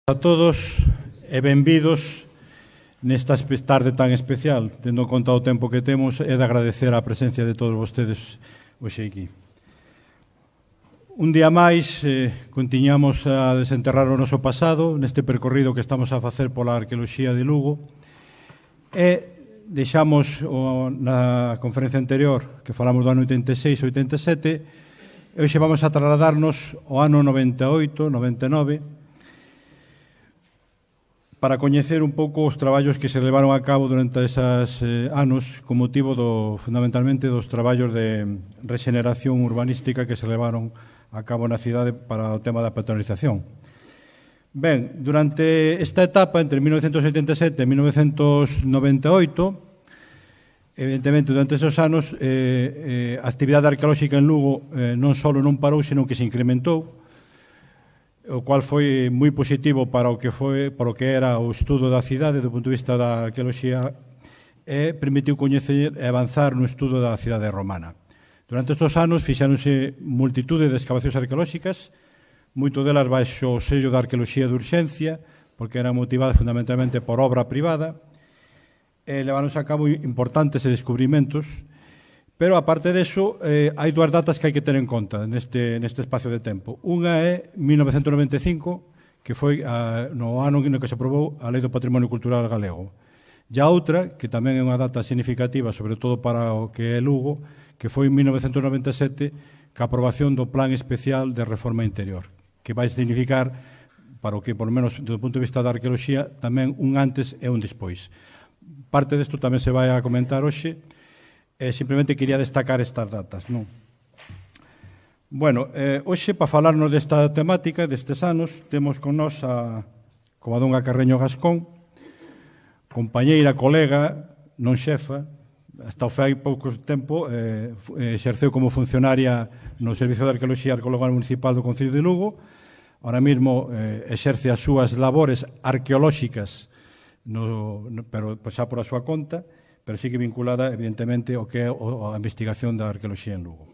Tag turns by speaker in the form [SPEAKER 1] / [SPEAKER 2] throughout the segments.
[SPEAKER 1] A todos e benvidos nesta tarde tan especial, tendo en conta o tempo que temos, e de agradecer a presencia de todos vostedes hoxe aquí. Un día máis continuamos a desenterrar o noso pasado neste percorrido que estamos a facer pola arqueoloxía de Lugo e deixamos na conferencia anterior que falamos do ano 86-87 e hoxe vamos a trasladarnos ao ano 98-99 para coñecer un pouco os traballos que se levaron a cabo durante esos anos con motivo fundamentalmente dos traballos de regeneración urbanística que se levaron a cabo na cidade para o tema da peatonalización. Ben, durante esta etapa, entre 1987 e 1998, evidentemente, durante esos anos, a actividade arqueolóxica en Lugo non só non parou, senón que se incrementou, o cual foi moi positivo para o que era o estudo da cidade do punto de vista da arqueoloxía e permitiu coñecer e avanzar no estudo da cidade romana. Durante estes anos fixáronse multitude de excavacións arqueolóxicas, moito delas baixo o sello da arqueoloxía de urxencia, porque eran motivadas fundamentalmente por obra privada, e leváronse a cabo importantes descubrimentos. Pero, aparte deso, hai dúas datas que hai que ter en conta neste espacio de tempo. Unha é 1995, que foi no ano no que se aprobou a Lei do Patrimonio Cultural Galego. E a outra, que tamén é unha data significativa, sobre todo para o que é Lugo, que foi en 1997, ca aprobación do Plan Especial de Reforma Interior, que vai significar, para o que, por lo menos, do punto de vista da arqueoloxía, tamén un antes e un despois. Parte desto tamén se vai a comentar hoxe, simplemente quería destacar estas datas, non? Bueno, hoxe, para falarnos desta temática, destes anos, temos con nós a Covadonga Carreño Gascón, compañeira, colega, non xefa, hasta o fai pouco tempo, exerceu como funcionaria no Servicio de Arqueoloxía e Arqueologia Municipal do Concello de Lugo, ahora mesmo exerce as súas labores arqueolóxicas, pero xa por a súa conta, pero sí que vinculada, evidentemente, ao que é a investigación da arqueoloxía en Lugo.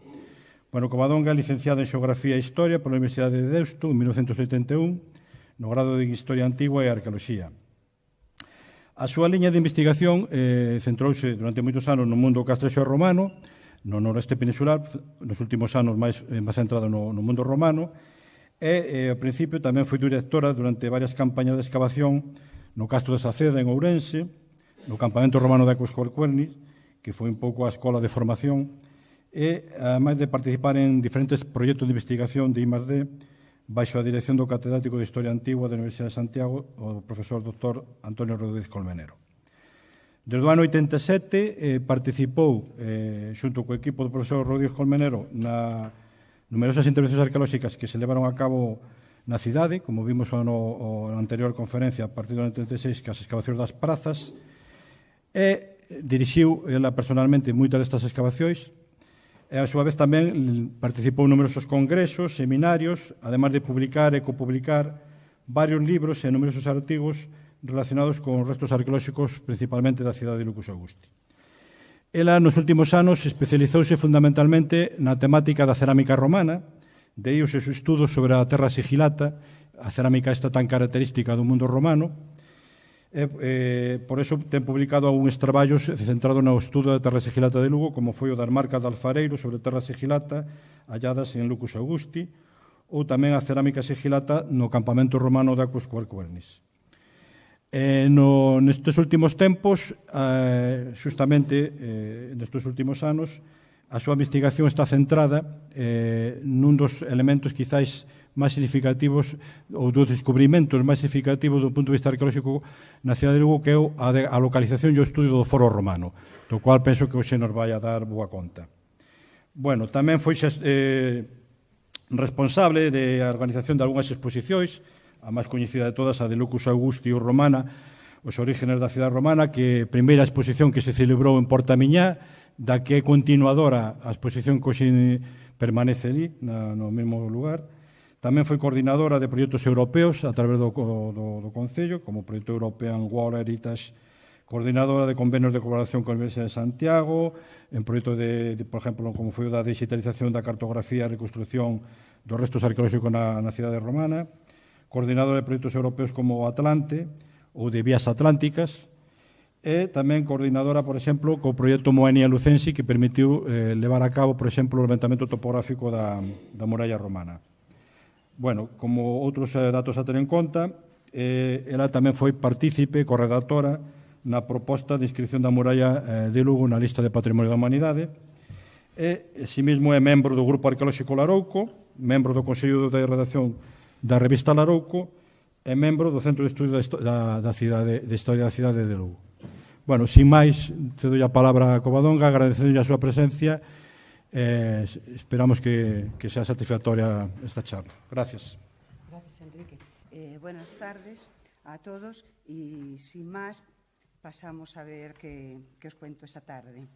[SPEAKER 1] Bueno, Covadonga é licenciada en Xeografía e Historia pola Universidade de Deusto en 1981, no grado de Historia Antigua e Arqueoloxía. A súa liña de investigación centrouse durante moitos anos no mundo castrexo romano, no noroeste peninsular, nos últimos anos máis centrado no mundo romano, e, ao principio, tamén foi directora durante varias campañas de excavación no Castro de Saceda, en Ourense, no campamento romano de Aquiscuercuernis, que foi un pouco a escola de formación, e, ademais de participar en diferentes proxectos de investigación de I+D, baixo a dirección do catedrático de Historia Antigua da Universidade de Santiago, o profesor Dr. Antonio Rodríguez Colmenero. Desde o ano 87 participou, xunto co equipo do profesor Rodríguez Colmenero, na numerosas intervencións arqueolóxicas que se levaron a cabo na cidade, como vimos na anterior conferencia, a partir do ano 86, que as excavacións das prazas, e dirixiu ela personalmente moitas destas excavacións e a súa vez tamén participou en numerosos congresos, seminarios, ademais de publicar e copublicar varios libros e numerosos artigos relacionados con os restos arqueolóxicos principalmente da cidade de Lucus Augusti. Ela nos últimos anos especializouse fundamentalmente na temática da cerámica romana, de aí os seus estudos sobre a terra sigilata, a cerámica esta tan característica do mundo romano. Por eso ten publicado algúns traballos centrados no estudo da terra sigilata de Lugo, como foi o das marcas de alfareiro sobre terra sigilata halladas en Lucus Augusti, ou tamén a cerámica sigilata no campamento romano de Aquiscuercuernis. Nestes últimos tempos, justamente nestes últimos anos, a súa investigación está centrada nun dos elementos quizáis máis significativos ou dos descubrimentos máis significativos do punto de vista arqueolóxico na cidade de Lugo, que é a localización e o estudio do Foro Romano, do cual penso que hoxe nos vai a dar boa conta. Bueno, tamén foi responsable da organización de algunhas exposicións, a máis coñecida de todas, a de Lucus Augusti Romana, os orígenes da cidade romana, que a primeira exposición que se celebrou en Portamiñá, da que é continuadora a exposición que hoxe permanece ali, no mesmo lugar. Tamén foi coordinadora de proxectos europeos a través do Concello, como o proxecto European World Heritage, coordinadora de convenios de colaboración con a Universidade de Santiago, en proxectos por exemplo, como foi o da digitalización da cartografía e reconstrucción dos restos arqueolóxicos na cidade romana, coordinadora de proxectos europeos como o Atlante ou de Vías Atlánticas, e tamén coordinadora, por exemplo, co proxecto Moenia Lucensi, que permitiu levar a cabo, por exemplo, o levantamento topográfico da muralla romana. Bueno, como outros datos a ter en conta, ela tamén foi partícipe, corredactora, na proposta de inscripción da muralla de Lugo na lista de Patrimonio da Humanidade, e, si mesmo, é membro do Grupo Arqueolóxico Larouco, membro do Consello de Redacción da revista Larouco e membro do Centro de Estudios da Historia da Cidade de Lugo. Bueno, sin máis, cedo a palabra a Covadonga, agradecendo a súa presencia. Esperamos que sea satisfactoria esta charla. Gracias.
[SPEAKER 2] Gracias, Enrique. Buenas tardes a todos y sin más pasamos a ver qué os cuento esta tarde.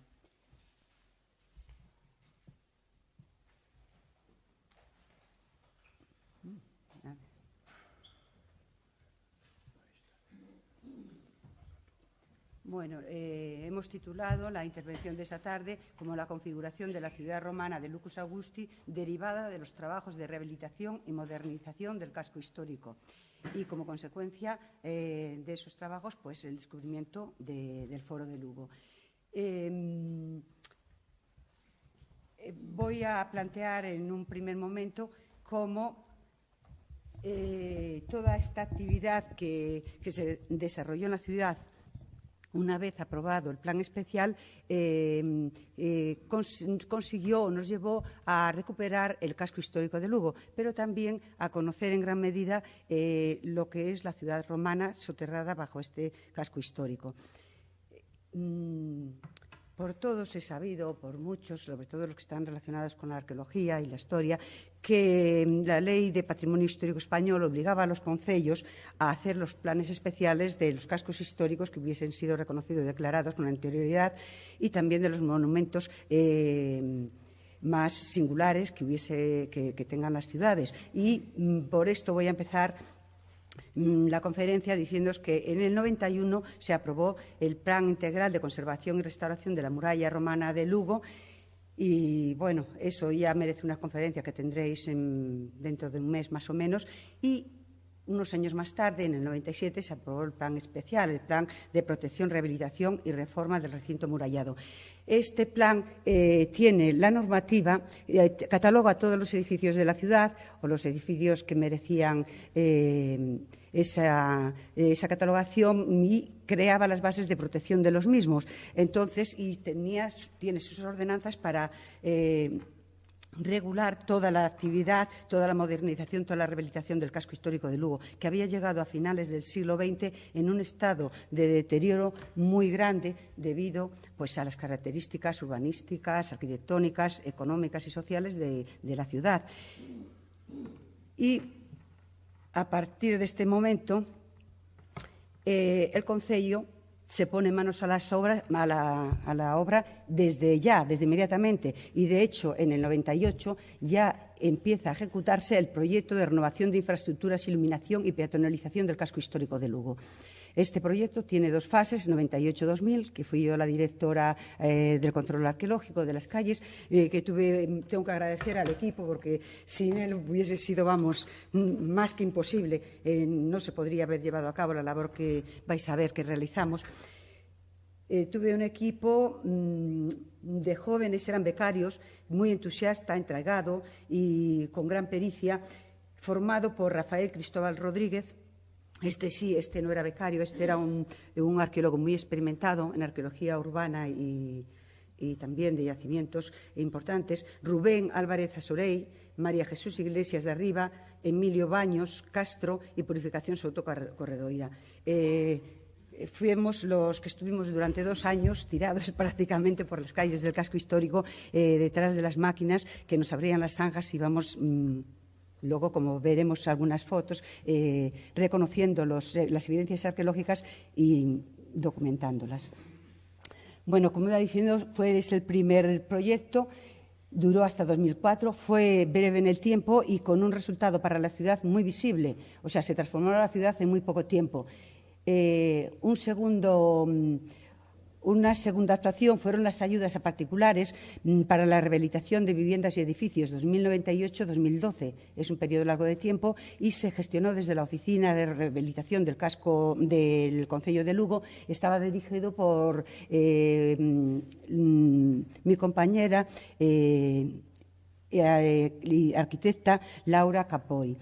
[SPEAKER 2] Bueno, hemos titulado la intervención de esta tarde como la configuración de la ciudad romana de Lucus Augusti derivada de los trabajos de rehabilitación y modernización del casco histórico y como consecuencia de esos trabajos pues el descubrimiento del Foro de Lugo. Voy a plantear en un primer momento cómo toda esta actividad que se desarrolló en la ciudad una vez aprobado el plan especial, consiguió o nos llevó a recuperar el casco histórico de Lugo, pero también a conocer en gran medida lo que es la ciudad romana soterrada bajo este casco histórico. Por todos he sabido, por muchos, sobre todo los que están relacionados con la arqueología y la historia, que la Ley de Patrimonio Histórico Español obligaba a los concellos a hacer los planes especiales de los cascos históricos que hubiesen sido reconocidos y declarados con anterioridad y también de los monumentos más singulares que tengan las ciudades. Y por esto voy a empezar la conferencia diciéndoos que en el 91 se aprobó el Plan Integral de Conservación y Restauración de la Muralla Romana de Lugo y, bueno, eso ya merece una conferencia que tendréis dentro de un mes más o menos y unos años más tarde, en el 97, se aprobó el plan especial, el Plan de Protección, Rehabilitación y Reforma del Recinto Murallado. Este plan tiene la normativa, cataloga todos los edificios de la ciudad o los edificios que merecían esa catalogación y creaba las bases de protección de los mismos. Entonces, tiene sus ordenanzas para regular toda la actividad, toda la modernización, toda la rehabilitación del casco histórico de Lugo, que había llegado a finales del siglo XX en un estado de deterioro muy grande debido pues, a las características urbanísticas, arquitectónicas, económicas y sociales de la ciudad. Y a partir de este momento, el Concello se pone manos a la obra desde inmediatamente. Y, de hecho, en el 98 ya empieza a ejecutarse el proyecto de renovación de infraestructuras, iluminación y peatonalización del casco histórico de Lugo. Este proyecto tiene dos fases, 98-2000, que fui yo la directora del control arqueológico de las calles, que tengo que agradecer al equipo porque sin él hubiese sido, más que imposible. No se podría haber llevado a cabo la labor que vais a ver que realizamos. Tuve un equipo de jóvenes, eran becarios, muy entusiasta, entregado y con gran pericia, formado por Rafael Cristóbal Rodríguez. Este no era becario, este era un arqueólogo muy experimentado en arqueología urbana y también de yacimientos importantes. Rubén Álvarez Asorey, María Jesús Iglesias de Arriba, Emilio Baños Castro y Purificación Souto Corredoira. Fuimos los que estuvimos durante 2 años tirados prácticamente por las calles del casco histórico detrás de las máquinas que nos abrían las zanjas y íbamos... Luego, como veremos algunas fotos, reconociendo las evidencias arqueológicas y documentándolas. Bueno, como iba diciendo, fue el primer proyecto, duró hasta 2004, fue breve en el tiempo y con un resultado para la ciudad muy visible. O sea, se transformó la ciudad en muy poco tiempo. Un segundo Una segunda actuación fueron las ayudas a particulares para la rehabilitación de viviendas y edificios 2098-2012. Es un periodo largo de tiempo y se gestionó desde la Oficina de Rehabilitación del Casco del Concello de Lugo. Estaba dirigido por mi compañera arquitecta Laura Capoy.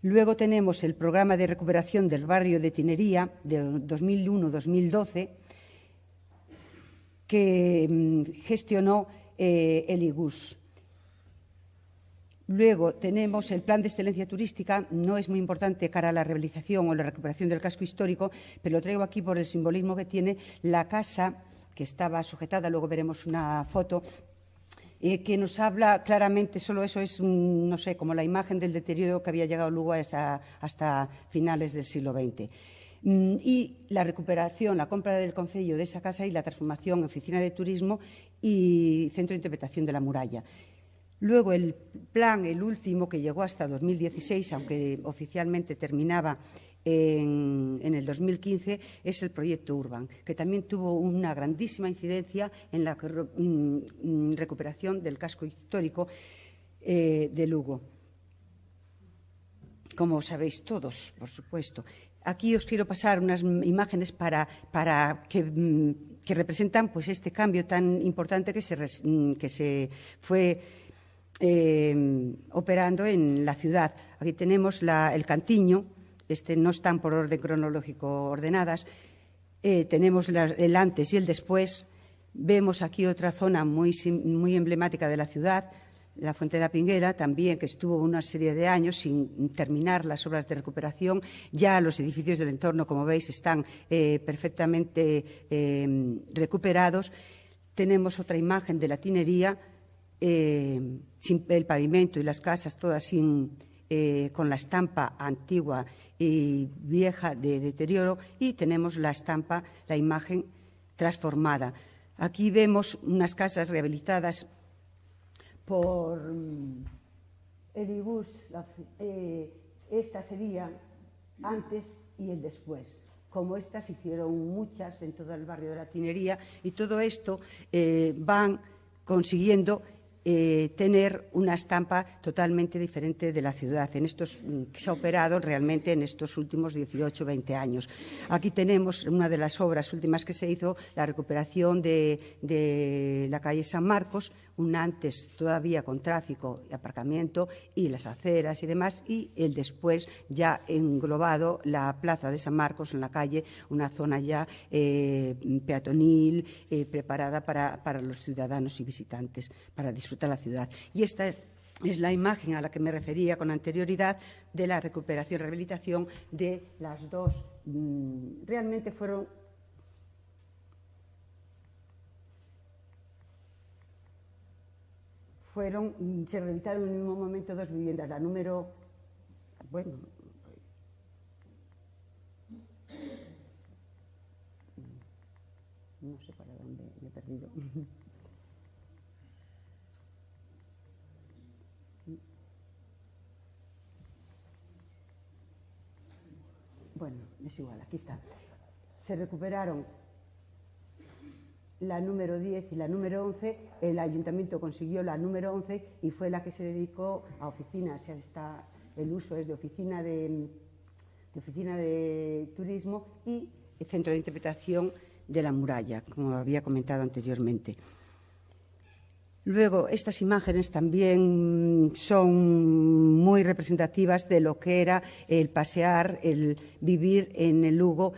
[SPEAKER 2] Luego tenemos el programa de recuperación del barrio de Tinería de 2001-2012, que gestionó el IGUS. Luego tenemos el Plan de Excelencia Turística. No es muy importante cara a la rehabilitación o la recuperación del casco histórico, pero lo traigo aquí por el simbolismo que tiene la casa que estaba sujetada, luego veremos una foto, que nos habla claramente, solo eso es, no sé, como la imagen del deterioro que había llegado luego hasta finales del siglo XX. Y la recuperación, la compra del concello de esa casa y la transformación en oficina de turismo y centro de interpretación de la muralla. Luego el plan, el último, que llegó hasta 2016, aunque oficialmente terminaba en el 2015, es el proyecto Urban, que también tuvo una grandísima incidencia en la recuperación del casco histórico de Lugo, como sabéis todos, por supuesto. Aquí os quiero pasar unas imágenes para que representan pues, este cambio tan importante que se fue operando en la ciudad. Aquí tenemos el Cantiño. No están por orden cronológico ordenadas. Tenemos el antes y el después. Vemos aquí otra zona muy emblemática de la ciudad, la Fuente de la Pinguera, también, que estuvo una serie de años sin terminar las obras de recuperación. Ya los edificios del entorno, como veis, están perfectamente recuperados. Tenemos otra imagen de la Tinería, sin el pavimento y las casas todas con la estampa antigua y vieja de deterioro, y tenemos la estampa, la imagen transformada. Aquí vemos unas casas rehabilitadas por el IGUS. Esta sería antes y el después. Como estas hicieron muchas en todo el barrio de la Tinería, y todo esto van consiguiendo tener una estampa totalmente diferente de la ciudad, que se ha operado realmente en estos últimos 18 o 20 años. Aquí tenemos una de las obras últimas que se hizo, la recuperación de la calle San Marcos, un antes todavía con tráfico y aparcamiento y las aceras y demás, y el después ya englobado la plaza de San Marcos en la calle, una zona ya peatonil, preparada para los ciudadanos y visitantes, para disfrutar la ciudad. Y esta es la imagen a la que me refería con anterioridad de la recuperación y rehabilitación de las dos. Realmente se rehabilitaron en el mismo momento dos viviendas. La número, bueno, no sé para dónde me he perdido. Bueno, es igual, aquí está. Se recuperaron la número 10 y la número 11, el ayuntamiento consiguió la número 11 y fue la que se dedicó a oficinas. El uso es de oficina de turismo y el centro de interpretación de la muralla, como había comentado anteriormente. Luego, estas imágenes también son muy representativas de lo que era el pasear, el vivir en el Lugo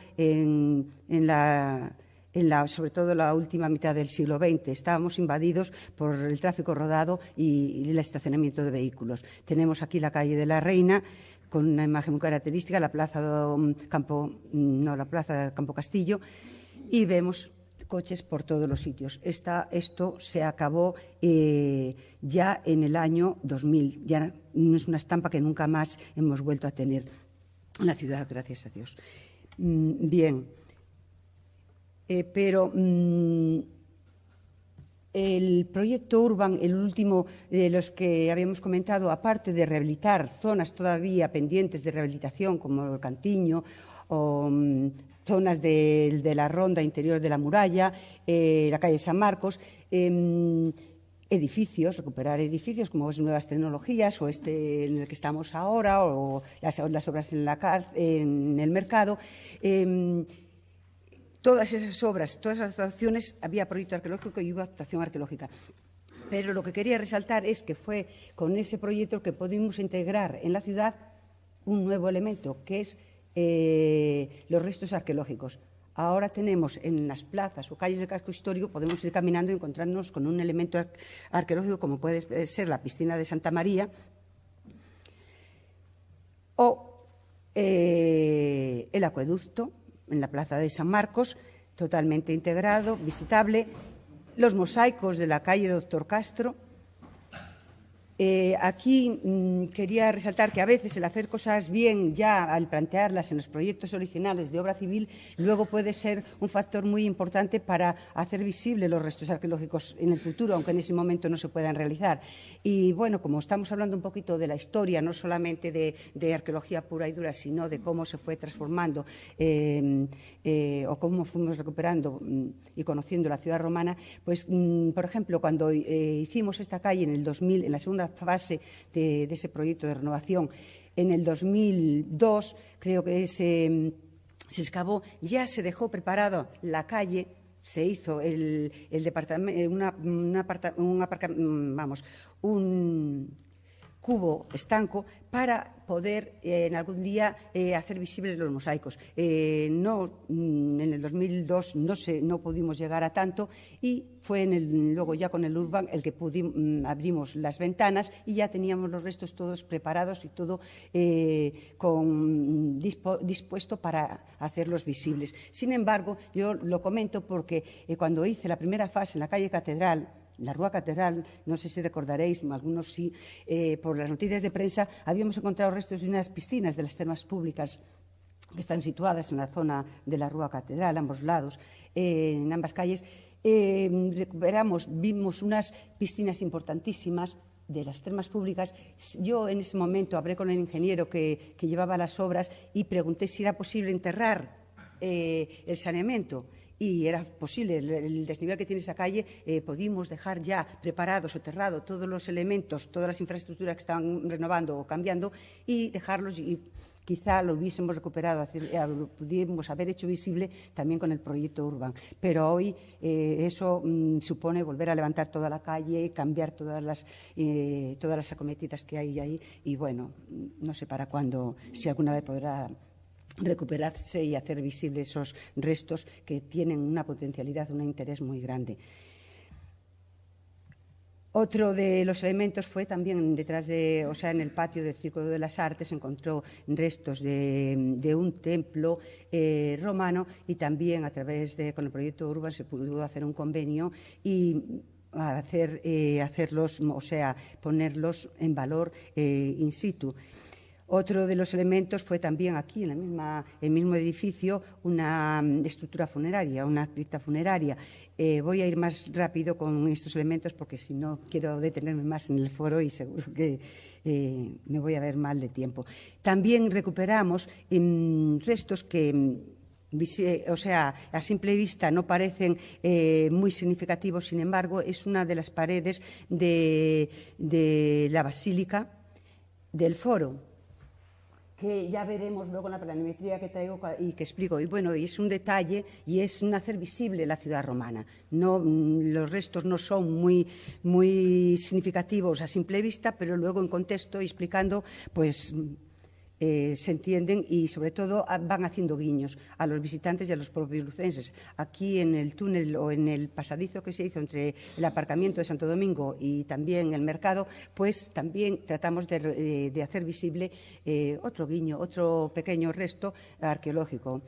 [SPEAKER 2] sobre todo la última mitad del siglo XX. Estábamos invadidos por el tráfico rodado y el estacionamiento de vehículos. Tenemos aquí la calle de la Reina, con una imagen muy característica, la plaza Campo Castillo, y vemos coches por todos los sitios. Esto se acabó ya en el año 2000. Ya no es una estampa que nunca más hemos vuelto a tener en la ciudad, gracias a Dios. Bien. Pero el proyecto Urban, el último de los que habíamos comentado, aparte de rehabilitar zonas todavía pendientes de rehabilitación, como el Cantiño o zonas de la ronda interior de la muralla, la calle San Marcos, edificios, recuperar edificios como es nuevas tecnologías o en el que estamos ahora o las obras en el mercado. Todas esas obras, todas las actuaciones, había proyecto arqueológico y hubo actuación arqueológica. Pero lo que quería resaltar es que fue con ese proyecto que pudimos integrar en la ciudad un nuevo elemento, que es los restos arqueológicos. Ahora tenemos en las plazas o calles del casco histórico, podemos ir caminando y encontrarnos con un elemento arqueológico como puede ser la piscina de Santa María o el acueducto en la plaza de San Marcos, totalmente integrado, visitable, los mosaicos de la calle Doctor Castro. Aquí quería resaltar que a veces el hacer cosas bien ya al plantearlas en los proyectos originales de obra civil luego puede ser un factor muy importante para hacer visible los restos arqueológicos en el futuro, aunque en ese momento no se puedan realizar. Y bueno, como estamos hablando un poquito de la historia, no solamente de arqueología pura y dura, sino de cómo se fue transformando o cómo fuimos recuperando y conociendo la ciudad romana, pues por ejemplo, cuando hicimos esta calle en el 2000, en la segunda fase de ese proyecto de renovación, en el 2002, creo que se excavó, ya se dejó preparado la calle, se hizo el departamento, un cubo estanco para poder en algún día hacer visibles los mosaicos. En el 2002 no pudimos llegar a tanto y fue luego ya con el Urban el que abrimos las ventanas y ya teníamos los restos todos preparados y todo dispuesto para hacerlos visibles. Sin embargo, yo lo comento porque cuando hice la primera fase en la calle Catedral, la Rúa Catedral, no sé si recordaréis, algunos sí, por las noticias de prensa, habíamos encontrado restos de unas piscinas de las termas públicas que están situadas en la zona de la Rúa Catedral, a ambos lados, en ambas calles. Vimos unas piscinas importantísimas de las termas públicas. Yo en ese momento hablé con el ingeniero que llevaba las obras y pregunté si era posible enterrar el saneamiento. Y era posible, el desnivel que tiene esa calle, pudimos dejar ya preparados, soterrado todos los elementos, todas las infraestructuras que estaban renovando o cambiando y dejarlos y quizá lo hubiésemos recuperado, lo pudimos haber hecho visible también con el proyecto Urban. Pero hoy eso supone volver a levantar toda la calle, cambiar todas las acometidas que hay ahí y bueno, no sé para cuándo, si alguna vez podrá recuperarse y hacer visibles esos restos que tienen una potencialidad, un interés muy grande. Otro de los elementos fue también en el patio del Círculo de las Artes se encontró restos de un templo romano y también con el proyecto Urban se pudo hacer un convenio y hacerlos, ponerlos en valor in situ. Otro de los elementos fue también aquí, en el mismo edificio, una estructura funeraria, una cripta funeraria. Voy a ir más rápido con estos elementos porque si no quiero detenerme más en el foro y seguro que me voy a ver mal de tiempo. También recuperamos restos que a simple vista no parecen muy significativos, sin embargo, es una de las paredes de la Basílica del Foro, que ya veremos luego en la planimetría que traigo y que explico. Y bueno, es un detalle y es un hacer visible la ciudad romana. Los restos no son muy significativos a simple vista, pero luego en contexto y explicando, pues se entienden y sobre todo van haciendo guiños a los visitantes y a los propios lucenses. Aquí en el túnel o en el pasadizo que se hizo entre el aparcamiento de Santo Domingo y también el mercado, pues también tratamos de hacer visible otro guiño, otro pequeño resto arqueológico.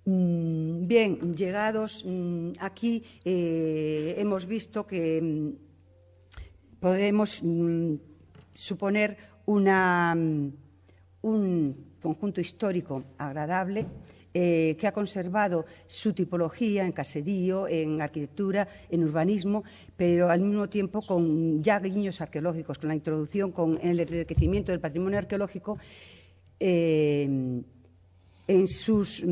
[SPEAKER 2] Bien, llegados aquí hemos visto que podemos suponer un conjunto histórico agradable que ha conservado su tipología en caserío, en arquitectura, en urbanismo, pero al mismo tiempo con ya guiños arqueológicos, con la introducción, con el enriquecimiento del patrimonio arqueológico en sus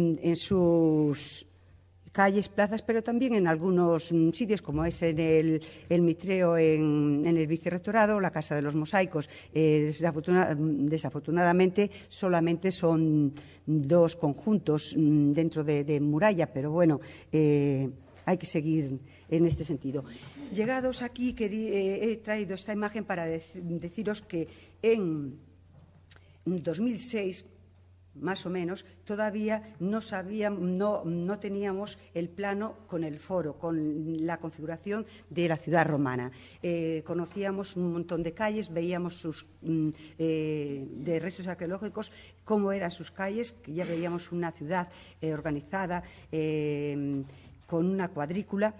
[SPEAKER 2] calles, plazas, pero también en algunos sitios, como es en el Mitreo, en el Vicerrectorado, la Casa de los Mosaicos. Desafortunadamente, solamente son 2 conjuntos dentro de muralla, pero bueno, hay que seguir en este sentido. Llegados aquí, he traído esta imagen para deciros que en 2006, más o menos, todavía no teníamos el plano con el foro, con la configuración de la ciudad romana. Conocíamos un montón de calles, veíamos de restos arqueológicos cómo eran sus calles, que ya veíamos una ciudad organizada con una cuadrícula.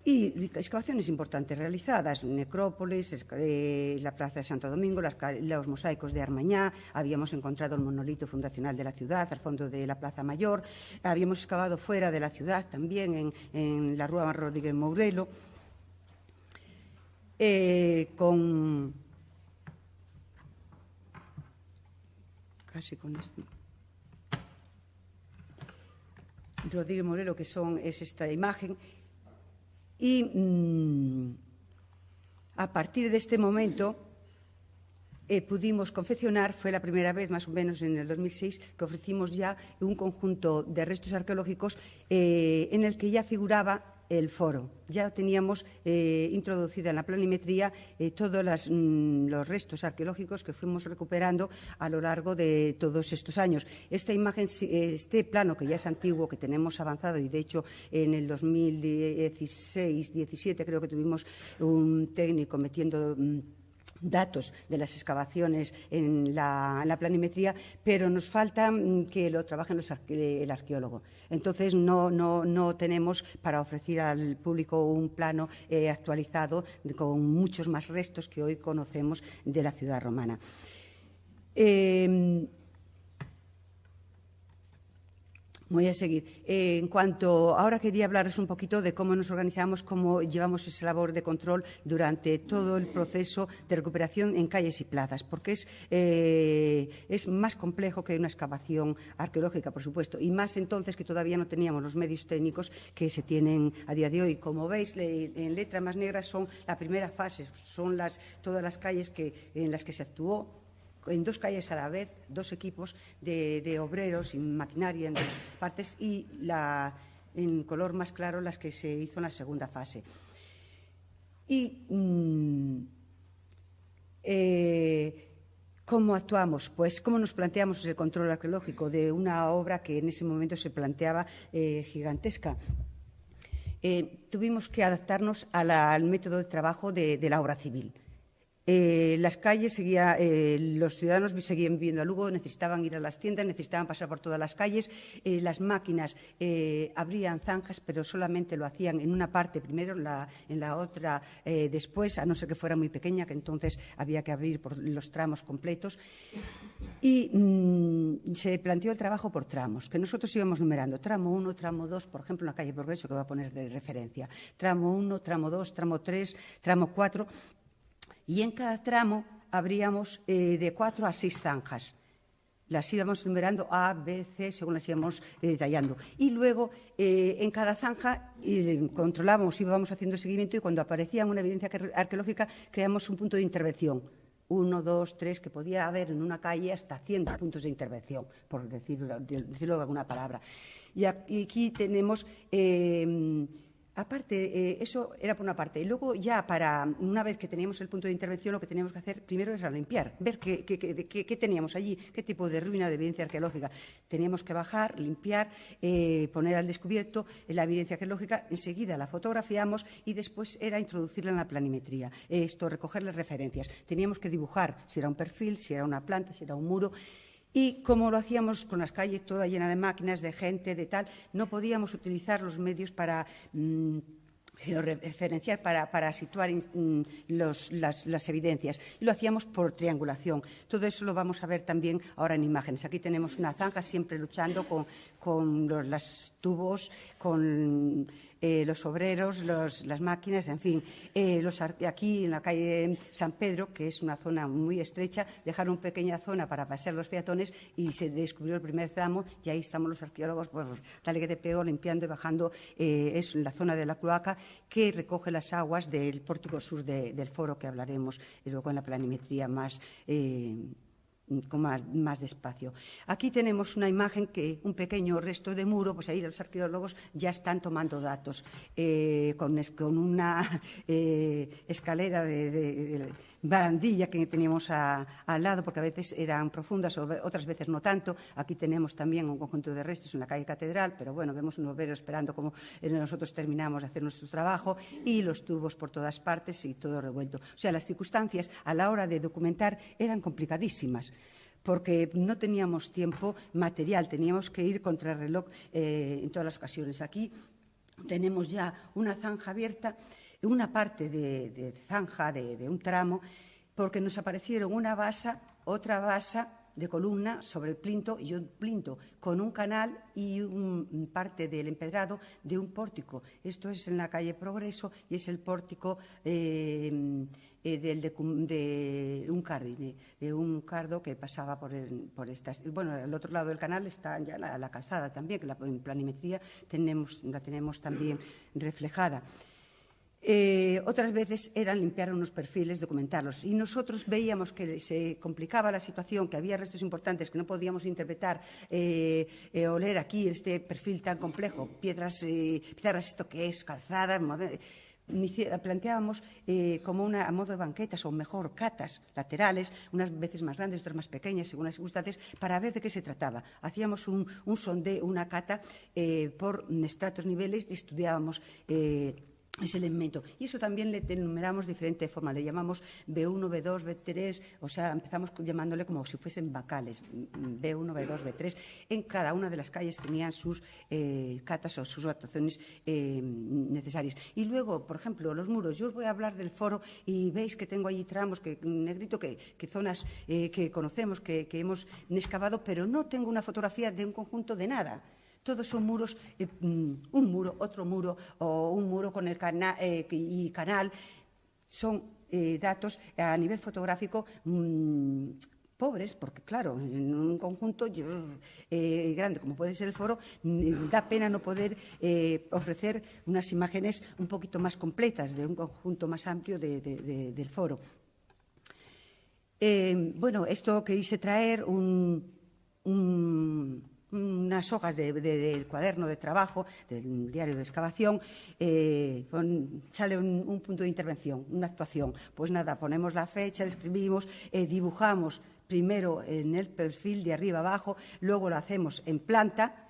[SPEAKER 2] Y excavaciones importantes realizadas, necrópolis, la Plaza de Santo Domingo, los mosaicos de Armañá, habíamos encontrado el monolito fundacional de la ciudad al fondo de la Plaza Mayor, habíamos excavado fuera de la ciudad también en la Rúa Rodríguez Mourelo, casi con esto. Rodríguez Mourelo, que es esta imagen. Y a partir de este momento pudimos confeccionar, fue la primera vez más o menos en el 2006 que ofrecimos ya un conjunto de restos arqueológicos en el que ya figuraba el foro. Ya teníamos introducida en la planimetría todos los restos arqueológicos que fuimos recuperando a lo largo de todos estos años. Esta imagen, este plano que ya es antiguo, que tenemos avanzado, y de hecho en el 2016-17 creo que tuvimos un técnico metiendo datos de las excavaciones en la planimetría, pero nos falta que lo trabajen el arqueólogo. Entonces, no tenemos para ofrecer al público un plano actualizado con muchos más restos que hoy conocemos de la ciudad romana. Voy a seguir. Ahora quería hablarles un poquito de cómo nos organizamos, cómo llevamos esa labor de control durante todo el proceso de recuperación en calles y plazas, porque es más complejo que una excavación arqueológica, por supuesto, y más entonces que todavía no teníamos los medios técnicos que se tienen a día de hoy. Como veis, en letra más negra son la primera fase, son todas las calles en las que se actuó, en 2 calles a la vez, 2 equipos de obreros y maquinaria en 2 partes, y en color más claro las que se hizo en la segunda fase. Y ¿cómo actuamos? Pues cómo nos planteamos el control arqueológico de una obra que en ese momento se planteaba gigantesca. Tuvimos que adaptarnos al método de trabajo de la obra civil. Las calles los ciudadanos seguían viviendo a Lugo, necesitaban ir a las tiendas, necesitaban pasar por todas las calles. Las máquinas abrían zanjas, pero solamente lo hacían en una parte primero, en la otra después, a no ser que fuera muy pequeña, que entonces había que abrir por los tramos completos. Y se planteó el trabajo por tramos, que nosotros íbamos numerando. Tramo 1, tramo 2, por ejemplo, en la calle Progreso, que va a poner de referencia. Tramo 1, tramo 2, tramo 3, tramo 4... Y en cada tramo abríamos de 4 a 6 zanjas. Las íbamos numerando A, B, C, según las íbamos detallando. Y luego, en cada zanja, controlábamos, íbamos haciendo seguimiento, y cuando aparecía una evidencia arqueológica, creamos un punto de intervención. 1, 2, 3, que podía haber en una calle hasta 100 puntos de intervención, por decirlo de alguna palabra. Y aquí tenemos... Aparte, eso era por una parte. Y luego ya una vez que teníamos el punto de intervención, lo que teníamos que hacer primero era limpiar, ver qué teníamos allí, qué tipo de ruina, de evidencia arqueológica. Teníamos que bajar, limpiar, poner al descubierto la evidencia arqueológica, enseguida la fotografiamos y después era introducirla en la planimetría. Recoger las referencias. Teníamos que dibujar si era un perfil, si era una planta, si era un muro. Y como lo hacíamos con las calles toda llena de máquinas, de gente, de tal, no podíamos utilizar los medios para georreferenciar para situar las evidencias. Y lo hacíamos por triangulación. Todo eso lo vamos a ver también ahora en imágenes. Aquí tenemos una zanja siempre luchando con los tubos, con los obreros, las máquinas, en fin. Aquí en la calle San Pedro, que es una zona muy estrecha, dejaron pequeña zona para pasear los peatones y se descubrió el primer tramo y ahí estamos los arqueólogos, pues, dale que te pego, limpiando y bajando. Es la zona de la cloaca que recoge las aguas del pórtico sur del foro, que hablaremos luego en la planimetría con más despacio. Aquí tenemos una imagen que un pequeño resto de muro, pues ahí los arqueólogos ya están tomando datos con una escalera de barandilla que teníamos al lado, porque a veces eran profundas, otras veces no tanto. Aquí tenemos también un conjunto de restos en la calle Catedral, pero bueno, vemos un obrero esperando como nosotros terminamos de hacer nuestro trabajo, y los tubos por todas partes y todo revuelto. O sea, las circunstancias a la hora de documentar eran complicadísimas, porque no teníamos tiempo material, teníamos que ir contra el reloj en todas las ocasiones. Aquí tenemos ya una zanja abierta, una parte de zanja de un tramo, porque nos aparecieron una basa, otra basa de columna sobre el plinto y un plinto con un canal y parte del empedrado de un pórtico. Esto es en la calle Progreso y es el pórtico de un cardo que pasaba por estas. Bueno, al otro lado del canal está ya la calzada también, que en planimetría la tenemos también reflejada. Otras veces eran limpiar unos perfiles, documentarlos. Y nosotros veíamos que se complicaba la situación, que había restos importantes que no podíamos interpretar o leer aquí este perfil tan complejo, piedras, esto que es, calzada. Planteábamos como a modo de banquetas, o mejor, catas laterales, unas veces más grandes, otras más pequeñas, según las circunstancias, para ver de qué se trataba. Hacíamos un sondeo, una cata por estratos, niveles, y estudiábamos ese elemento. Y eso también le enumeramos de diferente forma. Le llamamos B1, B2, B3, o sea, empezamos llamándole como si fuesen bacales, B1, B2, B3. En cada una de las calles tenían sus catas o sus actuaciones necesarias. Y luego, por ejemplo, los muros. Yo os voy a hablar del foro y veis que tengo allí tramos, negrito, que zonas que conocemos, que hemos excavado, pero no tengo una fotografía de un conjunto de nada. Todos son muros, un muro, otro muro, o un muro con el canal Son datos a nivel fotográfico pobres, porque claro, en un conjunto grande como puede ser el foro, da pena no poder ofrecer unas imágenes un poquito más completas de un conjunto más amplio del foro. Bueno, esto quise traer unas hojas del cuaderno de trabajo, del diario de excavación, sale un punto de intervención, una actuación. Pues nada, ponemos la fecha, escribimos, dibujamos primero en el perfil de arriba abajo, luego lo hacemos en planta,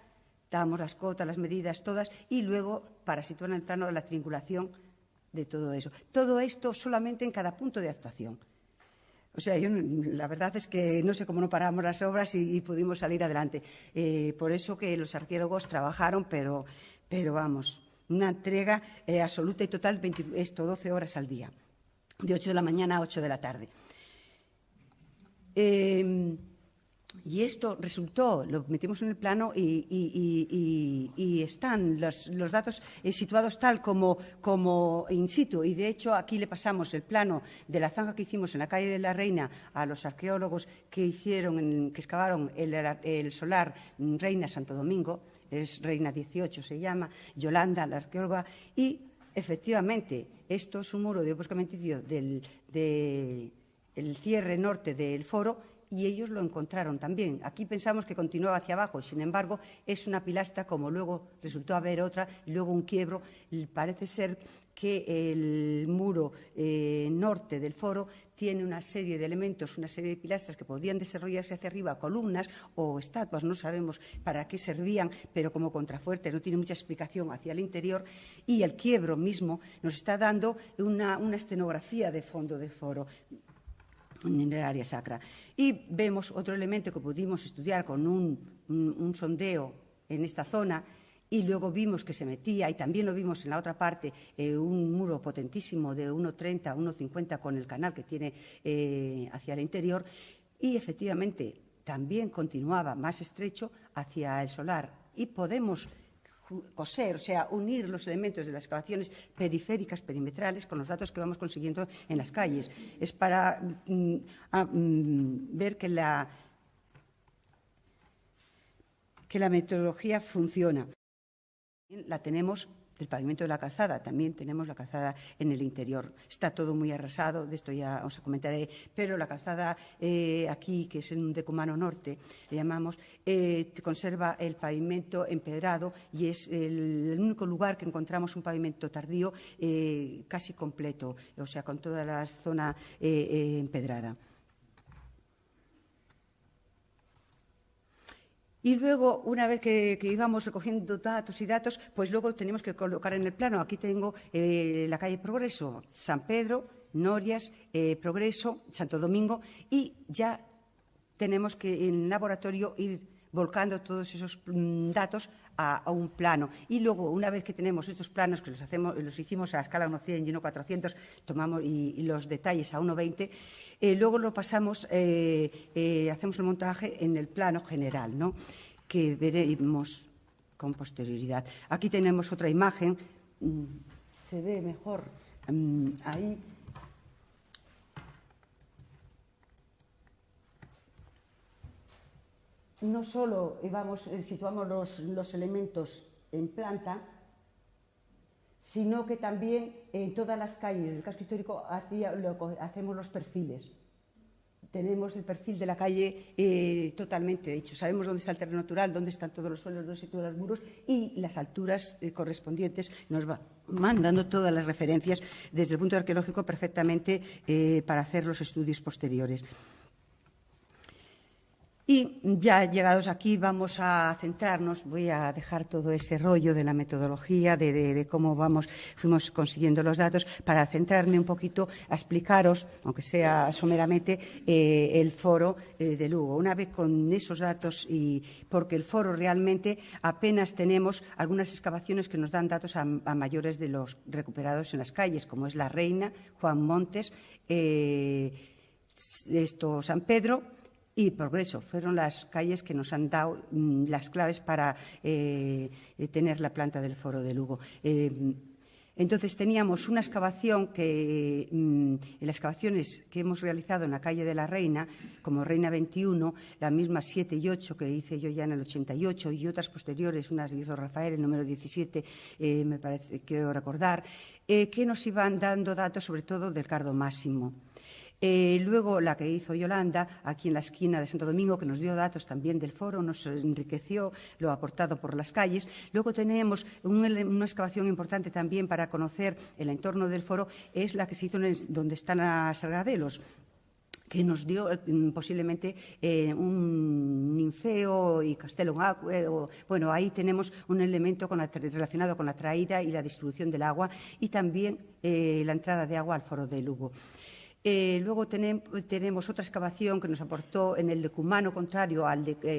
[SPEAKER 2] damos las cotas, las medidas todas, y luego, para situar en el plano, la triangulación de todo eso. Todo esto solamente en cada punto de actuación. O sea, la verdad es que no sé cómo no paramos las obras y pudimos salir adelante. Por eso que los arqueólogos trabajaron, pero vamos, una entrega absoluta y total, 12 horas al día, de 8 de la mañana a 8 de la tarde. Y esto resultó, lo metimos en el plano y están los datos situados tal como in situ. Y de hecho aquí le pasamos el plano de la zanja que hicimos en la calle de la Reina a los arqueólogos que excavaron el solar Reina Santo Domingo, es Reina 18 se llama, Yolanda, la arqueóloga, y efectivamente esto es un muro de obra cementerio del cierre norte del foro. Y ellos lo encontraron también. Aquí pensamos que continuaba hacia abajo, sin embargo, es una pilastra, como luego resultó haber otra, y luego un quiebro. Parece ser que el muro norte del foro tiene una serie de elementos, una serie de pilastras que podían desarrollarse hacia arriba, columnas o estatuas, no sabemos para qué servían, pero como contrafuertes, no tiene mucha explicación hacia el interior, y el quiebro mismo nos está dando una escenografía de fondo del foro en el área sacra. Y vemos otro elemento que pudimos estudiar con un sondeo en esta zona, y luego vimos que se metía, y también lo vimos en la otra parte, un muro potentísimo de 1,30, 1,50 con el canal que tiene hacia el interior, y efectivamente también continuaba más estrecho hacia el solar, y podemos coser, o sea, unir los elementos de las excavaciones periféricas, perimetrales, con los datos que vamos consiguiendo en las calles. Es para ver que la metodología funciona. La tenemos del pavimento de la calzada, también tenemos la calzada en el interior. Está todo muy arrasado, de esto ya os comentaré, pero la calzada aquí, que es en un decumano norte, le llamamos, conserva el pavimento empedrado y es el único lugar que encontramos un pavimento tardío casi completo, o sea, con toda la zona empedrada. Y luego, una vez que íbamos recogiendo datos y datos, pues luego tenemos que colocar en el plano. Aquí tengo la calle Progreso, San Pedro, Norias, Progreso, Santo Domingo, y ya tenemos que en laboratorio ir volcando todos esos datos a un plano. Y luego, una vez que tenemos estos planos, que los hicimos a escala 1:100 y 1:400, tomamos y los detalles a 1:20, luego lo pasamos, hacemos el montaje en el plano general, ¿no?, que veremos con posterioridad. Aquí tenemos otra imagen, se ve mejor ahí. No solo situamos los elementos en planta, sino que también en todas las calles del casco histórico hacemos los perfiles. Tenemos el perfil de la calle totalmente hecho. Sabemos dónde está el terreno natural, dónde están todos los suelos, dónde se sitúan los muros y las alturas correspondientes. Nos van dando todas las referencias desde el punto arqueológico perfectamente para hacer los estudios posteriores. Y ya llegados aquí vamos a centrarnos, voy a dejar todo ese rollo de la metodología, de cómo fuimos consiguiendo los datos, para centrarme un poquito a explicaros, aunque sea someramente, el foro de Lugo. Una vez con esos datos, y porque el foro realmente apenas tenemos algunas excavaciones que nos dan datos a mayores de los recuperados en las calles, como es La Reina, Juan Montes, San Pedro y Progreso. Fueron las calles que nos han dado las claves para tener la planta del foro de Lugo. Entonces teníamos una excavación que, en las excavaciones que hemos realizado en la calle de la Reina, como Reina 21, la misma 7 y 8 que hice yo ya en el 88 y otras posteriores, unas de hizo Rafael, el número 17, me parece, quiero recordar, que nos iban dando datos sobre todo del cardo máximo. Luego la que hizo Yolanda, aquí en la esquina de Santo Domingo, que nos dio datos también del foro, nos enriqueció lo aportado por las calles. Luego tenemos una excavación importante también para conocer el entorno del foro, es la que se hizo donde están las Sargadelos, que nos dio posiblemente un ninfeo y castelo. Bueno, ahí tenemos un elemento relacionado con la traída y la distribución del agua y también la entrada de agua al foro de Lugo. Luego tenemos otra excavación que nos aportó en el decumano contrario,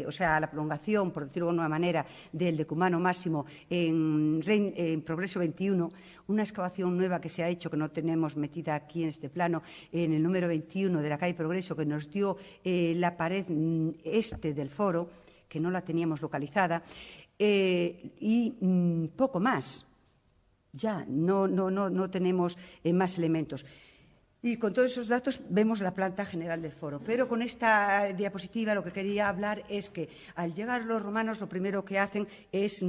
[SPEAKER 2] o sea, a la prolongación, por decirlo de alguna manera, del decumano máximo en Progreso 21, una excavación nueva que se ha hecho, que no tenemos metida aquí en este plano, en el número 21 de la calle Progreso, que nos dio la pared este del foro, que no la teníamos localizada, y poco más. Ya, no tenemos más elementos. Y con todos esos datos vemos la planta general del foro. Pero con esta diapositiva lo que quería hablar es que al llegar los romanos lo primero que hacen es,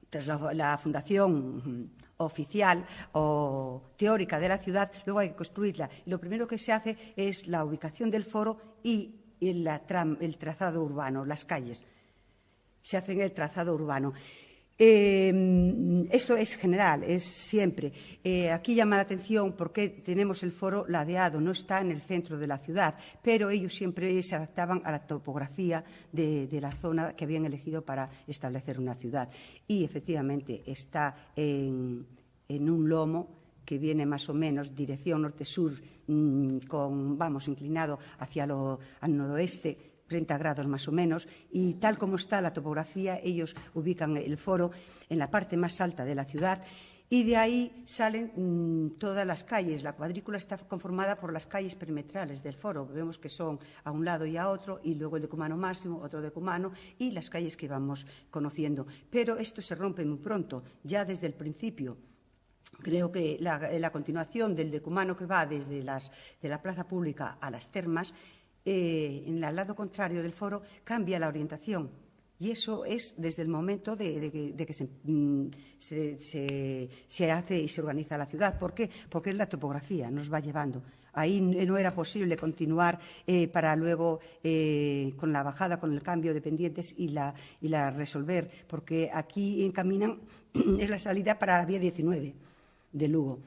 [SPEAKER 2] tras la fundación oficial o teórica de la ciudad, luego hay que construirla. Y lo primero que se hace es la ubicación del foro y el trazado urbano, las calles. Se hace el trazado urbano. Esto es general, es siempre. Aquí llama la atención porque tenemos el foro ladeado, no está en el centro de la ciudad, pero ellos siempre se adaptaban a la topografía de la zona que habían elegido para establecer una ciudad. Y efectivamente está en un lomo que viene más o menos dirección norte-sur, inclinado hacia al noroeste, 30 grados más o menos, y tal como está la topografía, ellos ubican el foro en la parte más alta de la ciudad. Y de ahí salen todas las calles. La cuadrícula está conformada por las calles perimetrales del foro. Vemos que son a un lado y a otro, y luego el decumano máximo, otro decumano, y las calles que vamos conociendo. Pero esto se rompe muy pronto, ya desde el principio. Creo que la continuación del decumano que va desde de la plaza pública a las termas, en el lado contrario del foro, cambia la orientación. Y eso es desde el momento de que se hace y se organiza la ciudad. ¿Por qué? Porque es la topografía, nos va llevando. Ahí no era posible continuar para luego, con la bajada, con el cambio de pendientes y la resolver, porque aquí encaminan, es la salida para la vía 19 de Lugo.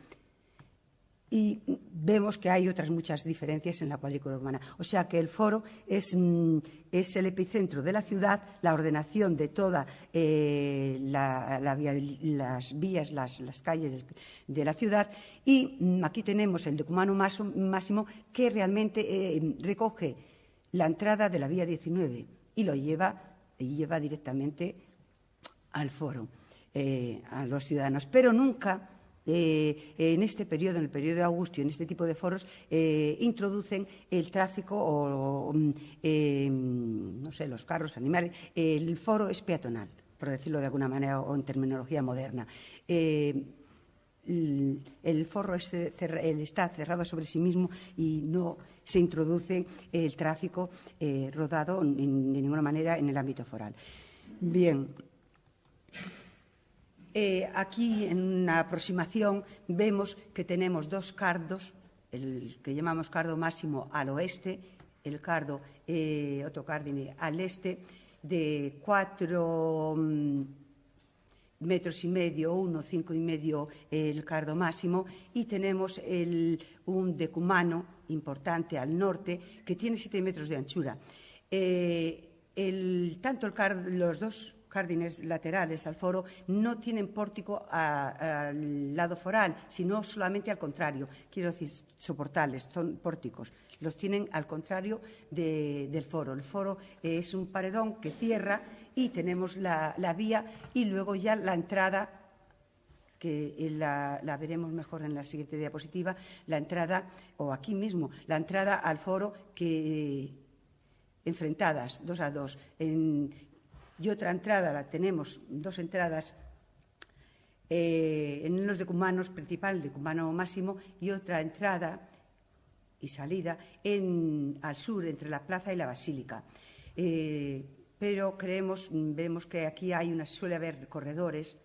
[SPEAKER 2] Y vemos que hay otras muchas diferencias en la cuadrícula urbana. O sea que el foro es el epicentro de la ciudad, la ordenación de todas las vías, las calles de la ciudad. Y aquí tenemos el decumano máximo, que realmente recoge la entrada de la vía 19 y lo lleva directamente al foro, a los ciudadanos. Pero nunca... en este periodo, en el periodo de Augusto, en este tipo de foros, introducen el tráfico o, no sé, los carros, animales. El foro es peatonal, por decirlo de alguna manera, o en terminología moderna. El foro está cerrado sobre sí mismo y no se introduce el tráfico rodado de ninguna manera en el ámbito foral. Bien. Aquí, en una aproximación, vemos que tenemos dos cardos, el que llamamos cardo máximo al oeste, el cardo Otto Cardine al este, de 4 metros y medio, 5,5 el cardo máximo, y tenemos un decumano importante al norte que tiene 7 metros de anchura. Los dos jardines laterales al foro no tienen pórtico al lado foral, sino solamente al contrario. Quiero decir, soportales, son pórticos. Los tienen al contrario del foro. El foro es un paredón que cierra y tenemos la vía y luego ya la entrada, que la veremos mejor en la siguiente diapositiva, la entrada, o aquí mismo, la entrada al foro que enfrentadas, 2 a 2. Y otra entrada, tenemos dos entradas en los decumanos principal, el decumano máximo, y otra entrada y salida al sur, entre la plaza y la basílica. Pero vemos que aquí suele haber corredores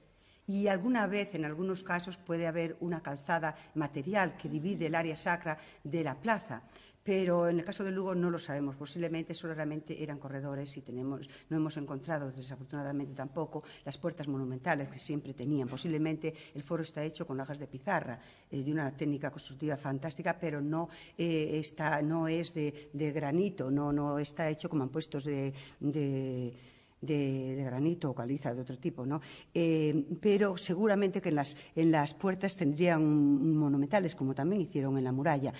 [SPEAKER 2] y alguna vez, en algunos casos, puede haber una calzada material que divide el área sacra de la plaza. Pero en el caso de Lugo no lo sabemos. Posiblemente solamente eran corredores y no hemos encontrado, desafortunadamente tampoco, las puertas monumentales que siempre tenían. Posiblemente el foro está hecho con lajas de pizarra, de una técnica constructiva fantástica, pero no es de granito, no está hecho como ampuestos de granito o caliza de otro tipo, ¿no? Pero seguramente que en las puertas tendrían monumentales, como también hicieron en la muralla.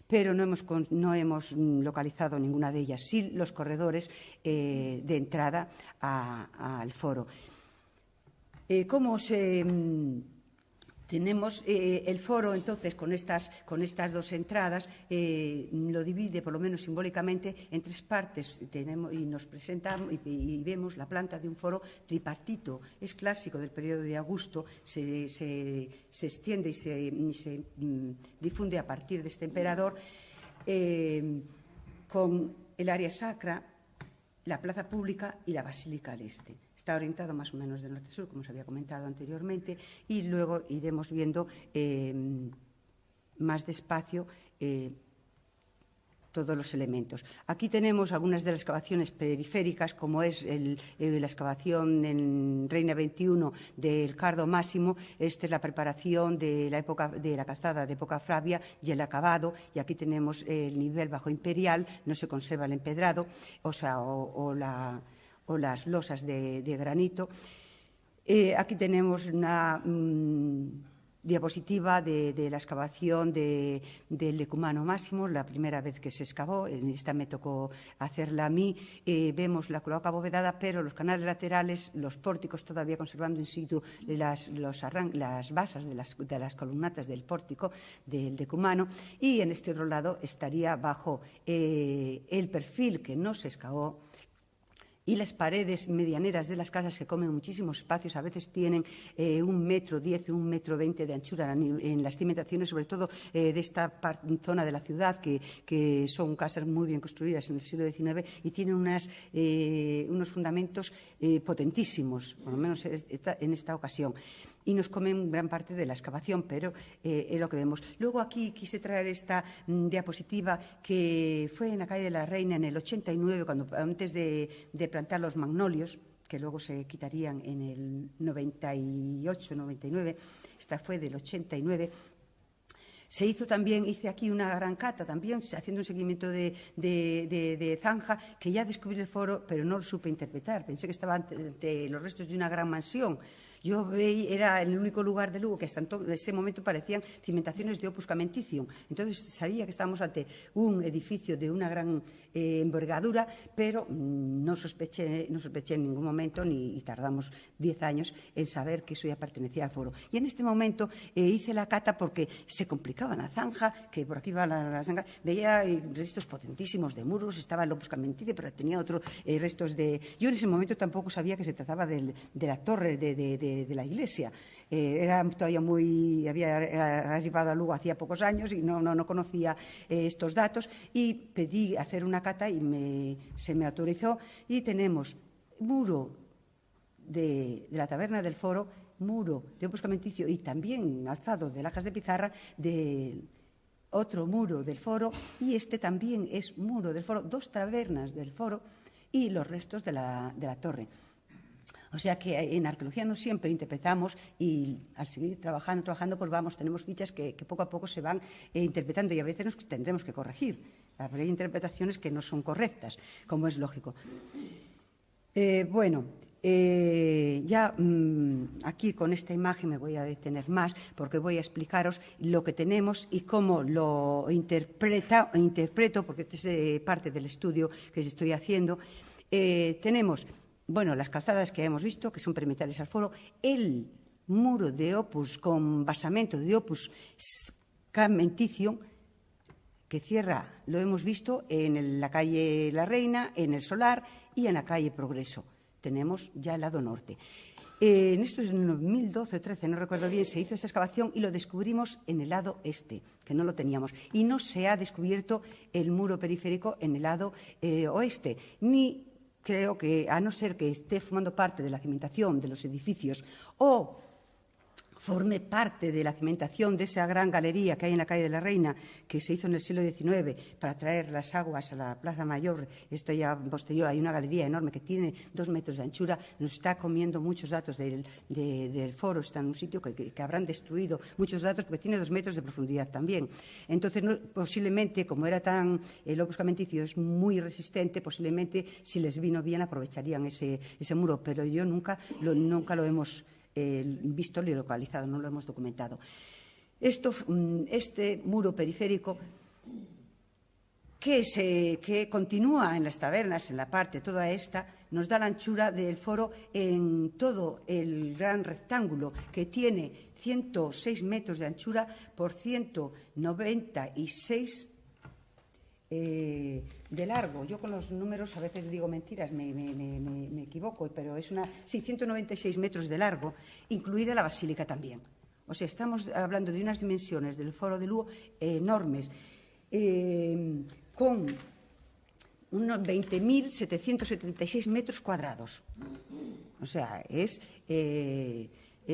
[SPEAKER 2] Pero no hemos localizado ninguna de ellas. Sí, los corredores de entrada al foro. Tenemos el foro, entonces, con estas dos entradas, lo divide, por lo menos simbólicamente, en 3 partes. Y nos presentamos y vemos la planta de un foro tripartito. Es clásico del periodo de Augusto, se extiende y se difunde a partir de este emperador, con el área sacra, la plaza pública y la basílica al este. Está orientado más o menos de norte a sur, como os había comentado anteriormente, y luego iremos viendo más despacio todos los elementos. Aquí tenemos algunas de las excavaciones periféricas, como es la excavación en Reina 21 del cardo máximo. Esta es la preparación de la época de la calzada de época Flavia y el acabado. Y aquí tenemos el nivel bajo imperial, no se conserva el empedrado, o las losas de granito. Aquí tenemos diapositiva de la excavación del decumano máximo, la primera vez que se excavó. En esta me tocó hacerla a mí. Vemos la cloaca abovedada, pero los canales laterales, los pórticos todavía conservando in situ las basas de las columnatas del pórtico del decumano. Y en este otro lado estaría bajo el perfil que no se excavó, y las paredes medianeras de las casas, que comen muchísimos espacios, a veces tienen 1,10 metros, 1,20 metros de anchura en las cimentaciones, sobre todo de esta zona de la ciudad, que son casas muy bien construidas en el siglo XIX y tienen unos fundamentos potentísimos, por lo menos en esta ocasión. Y nos comen gran parte de la excavación, pero es lo que vemos. Luego aquí quise traer esta diapositiva que fue en la calle de la Reina en el 89, antes de plantar los magnolios, que luego se quitarían en el 98, 99. Esta fue del 89. Se hizo también, hice aquí una gran cata también, haciendo un seguimiento de zanja, que ya descubrí el foro, pero no lo supe interpretar. Pensé que estaba ante los restos de una gran mansión. Yo veía, era el único lugar de Lugo que hasta en ese momento parecían cimentaciones de Opus Camenticium. Entonces sabía que estábamos ante un edificio de una gran envergadura, pero no sospeché en ningún momento, y tardamos 10 años en saber que eso ya pertenecía al foro. Y en este momento hice la cata porque se complicaba la zanja, que por aquí va la zanja, veía restos potentísimos de muros, estaba el Opus Camenticium, pero tenía otros restos de... Yo en ese momento tampoco sabía que se trataba de la torre de la iglesia. Era todavía había arribado a Lugo hacía pocos años y no conocía estos datos, y pedí hacer una cata y se me autorizó. Y tenemos muro de la taberna del foro, muro de Opus Camenticium y también alzado de lajas de pizarra de otro muro del foro, y este también es muro del foro, 2 tabernas del foro y los restos de la torre. O sea que en arqueología no siempre interpretamos, y al seguir trabajando, pues tenemos fichas que poco a poco se van interpretando, y a veces nos tendremos que corregir. Hay interpretaciones que no son correctas, como es lógico. Aquí con esta imagen me voy a detener más, porque voy a explicaros lo que tenemos y cómo lo interpreto, porque este es parte del estudio que estoy haciendo. Tenemos... las calzadas que hemos visto, que son perimetrales al foro, el muro de Opus con basamento de Opus Camenticium, que cierra, lo hemos visto, en la calle La Reina, en el Solar y en la calle Progreso. Tenemos ya el lado norte. En esto es en 2012 o 13, no recuerdo bien, se hizo esta excavación y lo descubrimos en el lado este, que no lo teníamos. Y no se ha descubierto el muro periférico en el lado oeste, ni... Creo que, a no ser que esté formando parte de la cimentación de los edificios o forme parte de la cimentación de esa gran galería que hay en la calle de la Reina, que se hizo en el siglo XIX para traer las aguas a la Plaza Mayor, esto ya posterior, hay una galería enorme que tiene 2 metros de anchura, nos está comiendo muchos datos del foro, está en un sitio que habrán destruido muchos datos porque tiene 2 metros de profundidad también. Entonces, posiblemente, como era el Opus Camenticium es muy resistente, posiblemente si les vino bien aprovecharían ese muro, pero yo nunca lo hemos visto ni localizado, no lo hemos documentado. Este muro periférico que continúa en las tabernas, en la parte toda esta, nos da la anchura del foro en todo el gran rectángulo, que tiene 106 metros de anchura por 196 de largo. Yo con los números a veces digo mentiras, me equivoco, pero es 196 metros de largo, incluida la basílica también. O sea, estamos hablando de unas dimensiones del foro de Lugo enormes, con unos 20.776 metros cuadrados. O sea,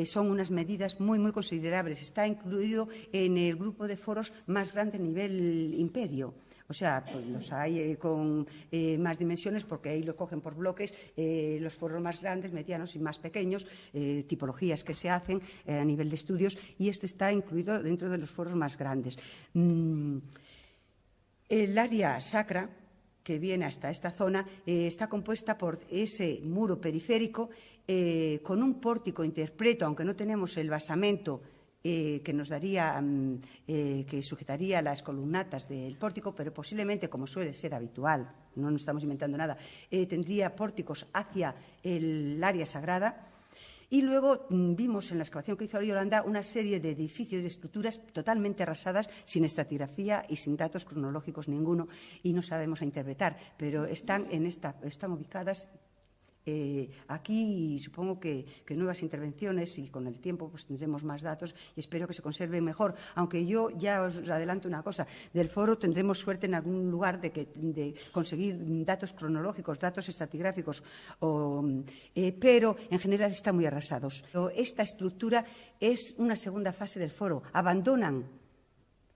[SPEAKER 2] son unas medidas muy, muy considerables. Está incluido en el grupo de foros más grande a nivel imperio. O sea, pues los hay con más dimensiones, porque ahí lo cogen por bloques, los foros más grandes, medianos y más pequeños, tipologías que se hacen a nivel de estudios, y este está incluido dentro de los foros más grandes. El área sacra, que viene hasta esta zona, está compuesta por ese muro periférico con un pórtico interpreto, aunque no tenemos el basamento que nos daría, que sujetaría las columnatas del pórtico, pero posiblemente, como suele ser habitual, no nos estamos inventando nada, tendría pórticos hacia el área sagrada. Y luego vimos en la excavación que hizo Yolanda una serie de edificios, de estructuras totalmente arrasadas, sin estratigrafía y sin datos cronológicos ninguno, y no sabemos a interpretar, pero están ubicadas aquí, y supongo que nuevas intervenciones y con el tiempo pues tendremos más datos y espero que se conserven mejor. Aunque yo ya os adelanto una cosa, del foro tendremos suerte en algún lugar de conseguir datos cronológicos, datos estratigráficos, pero en general están muy arrasados. Esta estructura es una segunda fase del foro. Abandonan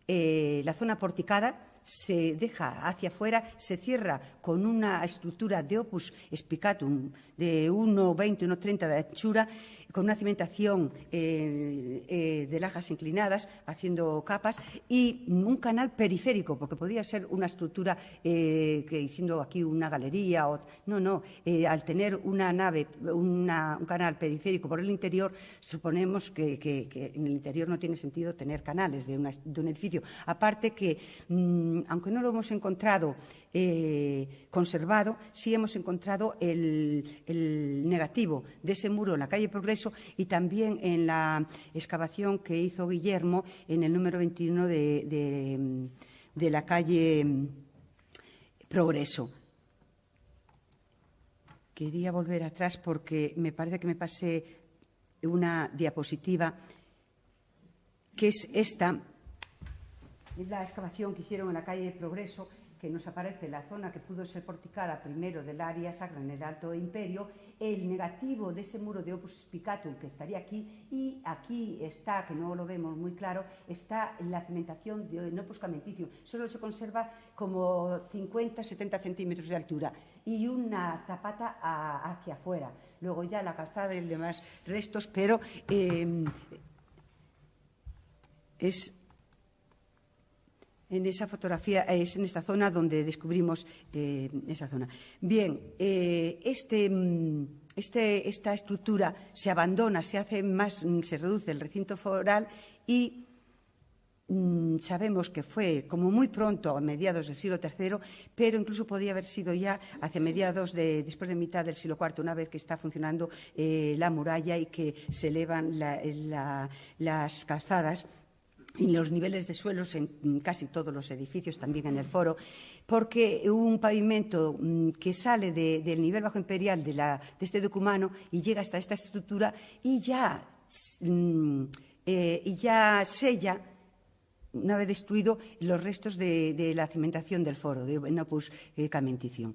[SPEAKER 2] la zona porticada, se deja hacia afuera, se cierra con una estructura de opus spicatum de 1,20, 1,30 de anchura, con una cimentación de lajas inclinadas, haciendo capas, y un canal periférico, porque podía ser una estructura diciendo aquí una galería. Al tener una nave, un canal periférico por el interior, suponemos que en el interior no tiene sentido tener canales de un edificio. Aparte que, aunque no lo hemos encontrado conservado, sí hemos encontrado el negativo de ese muro en la calle Progreso y también en la excavación que hizo Guillermo en el número 21 de la calle Progreso. Quería volver atrás porque me parece que me pasé una diapositiva, que es esta. Es la excavación que hicieron en la calle Progreso, que nos aparece la zona que pudo ser porticada primero del área sacra en el Alto Imperio, el negativo de ese muro de opus spicatum que estaría aquí, y aquí está, que no lo vemos muy claro, está la cimentación de opus camenticium. Solo se conserva como 50-70 centímetros de altura y una zapata hacia afuera. Luego ya la calzada y demás restos, pero es en esa fotografía, es en esta zona donde descubrimos esa zona. Bien, esta estructura se abandona, se reduce el recinto foral y sabemos que fue como muy pronto, a mediados del siglo III, pero incluso podía haber sido ya hacia mediados después de mitad del siglo IV, una vez que está funcionando la muralla y que se elevan las calzadas y los niveles de suelos en casi todos los edificios, también en el foro, porque un pavimento que sale del nivel bajo imperial de este decumano y llega hasta esta estructura y ya sella, una vez destruido, los restos de la cimentación del foro, de opus camenticium.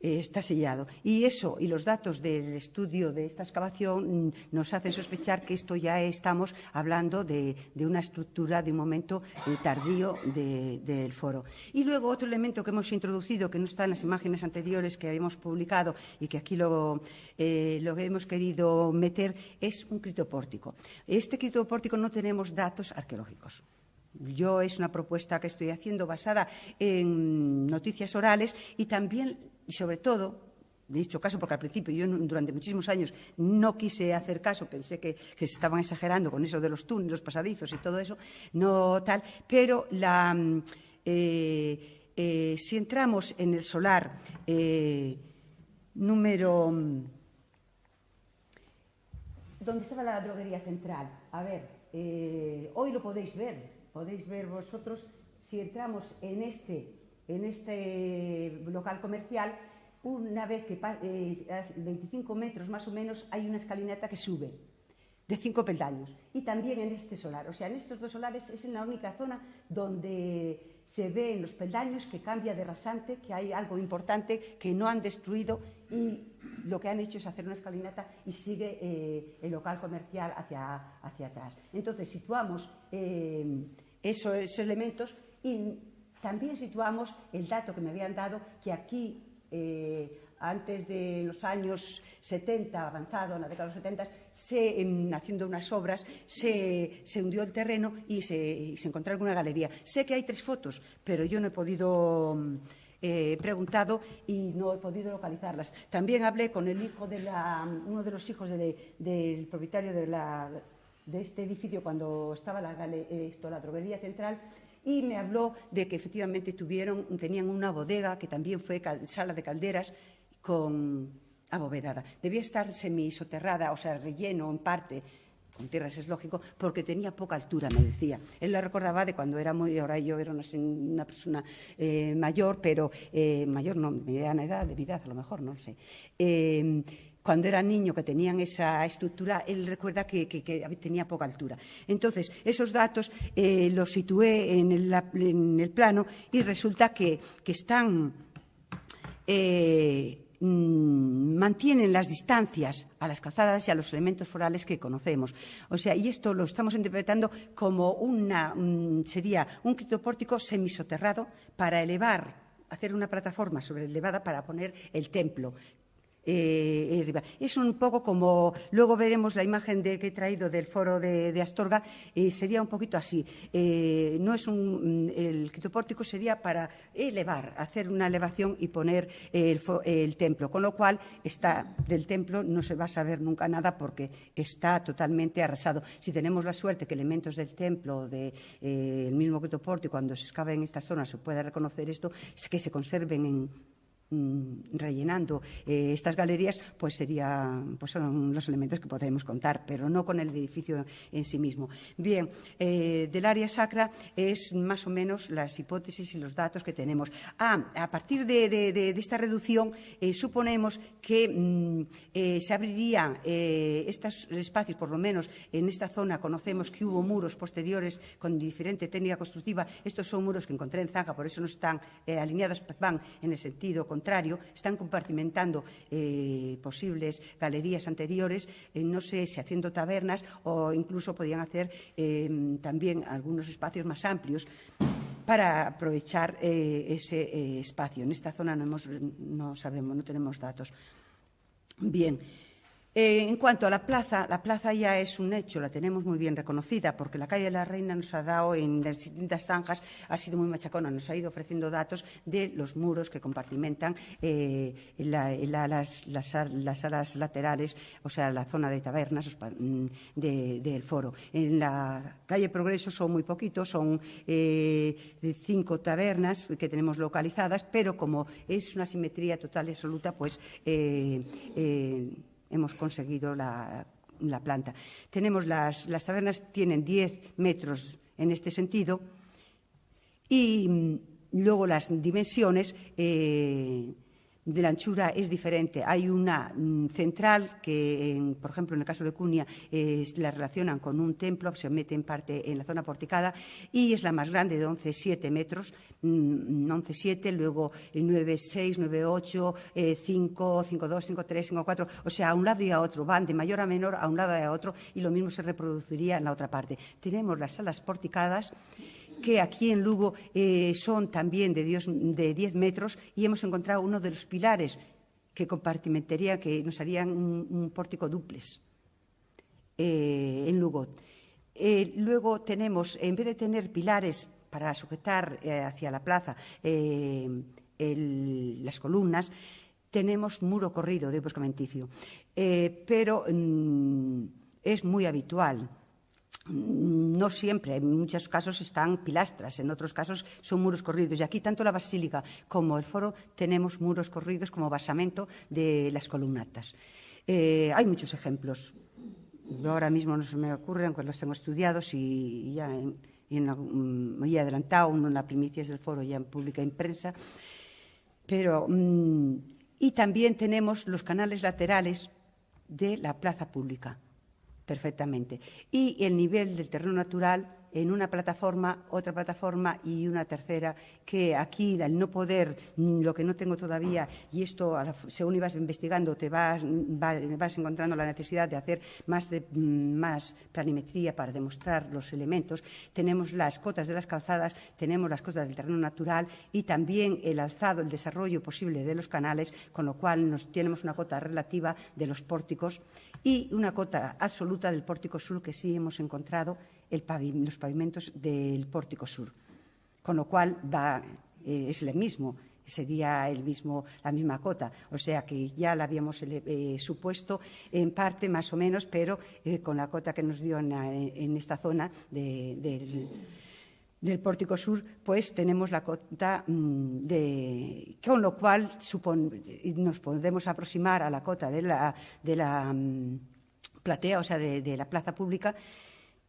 [SPEAKER 2] Está sellado. Y eso y los datos del estudio de esta excavación nos hacen sospechar que esto ya estamos hablando de una estructura de un momento tardío del foro. Y luego otro elemento que hemos introducido, que no está en las imágenes anteriores que habíamos publicado y que aquí lo que hemos querido meter, es un critopórtico. Este critopórtico no tenemos datos arqueológicos. Es una propuesta que estoy haciendo basada en noticias orales y también, y sobre todo, he hecho caso porque al principio yo durante muchísimos años no quise hacer caso, pensé que se estaban exagerando con eso de los túneles, los pasadizos y todo eso, no tal, pero si entramos en el solar número... donde estaba la droguería central, a ver, hoy lo podéis ver vosotros, si entramos en este local comercial, una vez que 25 metros más o menos hay una escalinata que sube de 5 peldaños, y también en este solar, o sea, en estos dos solares es en la única zona donde se ven los peldaños, que cambia de rasante, que hay algo importante que no han destruido y lo que han hecho es hacer una escalinata y sigue el local comercial hacia atrás. Entonces situamos esos elementos y también situamos el dato que me habían dado, que aquí antes de los años 70, avanzado en la década de los 70, haciendo unas obras, se hundió el terreno y se encontró alguna galería. Sé que hay 3 fotos, pero yo no he podido... preguntado y no he podido localizarlas. También hablé con el hijo uno de los hijos del propietario de de este edificio cuando estaba la droguería central, y me habló de que efectivamente tenían una bodega que también fue sala de calderas abovedada. Debía estar semisoterrada, o sea, relleno en parte con tierras, es lógico, porque tenía poca altura, me decía. Él la recordaba de cuando era ahora yo era una persona mayor, pero mayor no, mediana edad, de vida a lo mejor, no sé. Cuando era niño, que tenían esa estructura, él recuerda que tenía poca altura. Entonces, esos datos los situé en el plano y resulta que están... mantienen las distancias a las calzadas y a los elementos forales que conocemos. O sea, y esto lo estamos interpretando como sería un criptopórtico semisoterrado para hacer una plataforma elevada para poner el templo. Es un poco como, luego veremos la imagen que he traído del foro de Astorga, sería un poquito así. No es el criptopórtico sería para hacer una elevación y poner el templo, con lo cual del templo no se va a saber nunca nada porque está totalmente arrasado. Si tenemos la suerte que elementos del templo, del mismo criptopórtico, cuando se excava en esta zona se pueda reconocer esto, es que se conserven rellenando estas galerías, pues son los elementos que podremos contar, pero no con el edificio en sí mismo. Bien, del área sacra es más o menos las hipótesis y los datos que tenemos. A partir de esta reducción, suponemos que se abrirían estos espacios, por lo menos en esta zona conocemos que hubo muros posteriores con diferente técnica constructiva. Estos son muros que encontré en Zanja, por eso no están alineados, van en el sentido contrario, están compartimentando posibles galerías anteriores, no sé si haciendo tabernas o incluso podían hacer también algunos espacios más amplios para aprovechar ese espacio. En esta zona no sabemos, no tenemos datos. Bien. En cuanto a la plaza ya es un hecho, la tenemos muy bien reconocida, porque la calle de la Reina nos ha dado en las distintas zanjas, ha sido muy machacona, nos ha ido ofreciendo datos de los muros que compartimentan las alas laterales, o sea, la zona de tabernas del foro. En la calle Progreso son muy poquitos, son 5 tabernas que tenemos localizadas, pero como es una simetría total y absoluta, pues hemos conseguido la planta. Tenemos las tabernas tienen 10 metros en este sentido y luego las dimensiones de la anchura es diferente. Hay una central que, por ejemplo, en el caso de Cunha, la relacionan con un templo, se mete en parte en la zona porticada y es la más grande, de 11,7 metros, 11,7, luego 9,6, 9,8, 5, 5,2, 5,3, 5,4, o sea, a un lado y a otro, van de mayor a menor a un lado y a otro y lo mismo se reproduciría en la otra parte. Tenemos las salas porticadas, que aquí en Lugo son también de 10 metros y hemos encontrado uno de los pilares que compartimentaría, que nos harían un pórtico dúplex en Lugo. Luego tenemos, en vez de tener pilares para sujetar hacia la plaza las columnas, tenemos muro corrido de poscamenticio, pero es muy habitual. No siempre, en muchos casos están pilastras, en otros casos son muros corridos. Y aquí tanto la basílica como el foro tenemos muros corridos como basamento de las columnatas. Hay muchos ejemplos. Yo ahora mismo no se me ocurren, aunque los tengo estudiados y ya he adelantado uno en la primicias del foro ya en pública en prensa. Pero, y también tenemos los canales laterales de la plaza pública. Perfectamente. Y el nivel del terreno natural en una plataforma, otra plataforma y una tercera, que aquí al no poder, lo que no tengo todavía, y esto según ibas investigando te vas encontrando la necesidad de hacer más planimetría para demostrar los elementos. Tenemos las cotas de las calzadas, tenemos las cotas del terreno natural y también el alzado, el desarrollo posible de los canales, con lo cual tenemos una cota relativa de los pórticos y una cota absoluta del pórtico sur, que sí hemos encontrado los pavimentos del pórtico sur, con lo cual es el mismo. sería la misma cota, o sea que ya la habíamos supuesto en parte más o menos, pero con la cota que nos dio en esta zona del Pórtico Sur, pues tenemos la cota con lo cual nos podemos aproximar a la cota de la platea, o sea, de la plaza pública,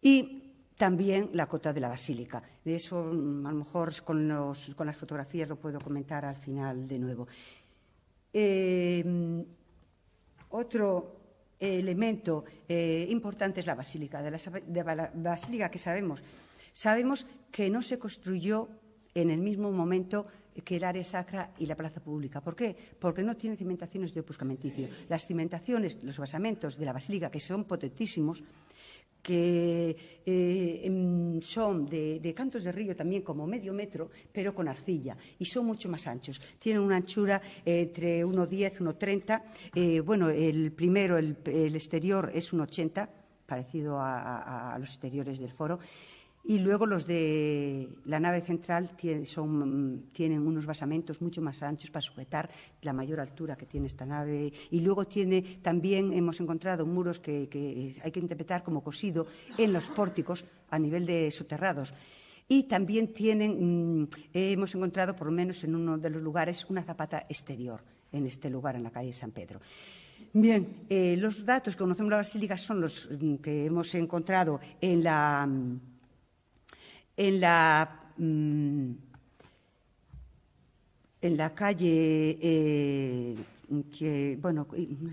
[SPEAKER 2] y también la cota de la Basílica. De eso, a lo mejor, con las fotografías lo puedo comentar al final de nuevo. Otro elemento importante es la Basílica. De la Basílica, ¿qué sabemos? Sabemos que no se construyó en el mismo momento que el área sacra y la plaza pública. ¿Por qué? Porque no tiene cimentaciones de opus camenticio. Las cimentaciones, los basamentos de la Basílica, que son potentísimos, que son de cantos de río también como medio metro, pero con arcilla, y son mucho más anchos. Tienen una anchura entre 1,10, 1,30. Bueno, el primero, el exterior, es 1,80, parecido a los exteriores del foro. Y luego los de la nave central tienen unos basamentos mucho más anchos para sujetar la mayor altura que tiene esta nave. Y luego también hemos encontrado muros que hay que interpretar como cosido en los pórticos a nivel de soterrados. Y también hemos encontrado, por lo menos en uno de los lugares, una zapata exterior en este lugar, en la calle San Pedro. Bien, los datos que conocemos de la Basílica son los que hemos encontrado en la calle, bueno,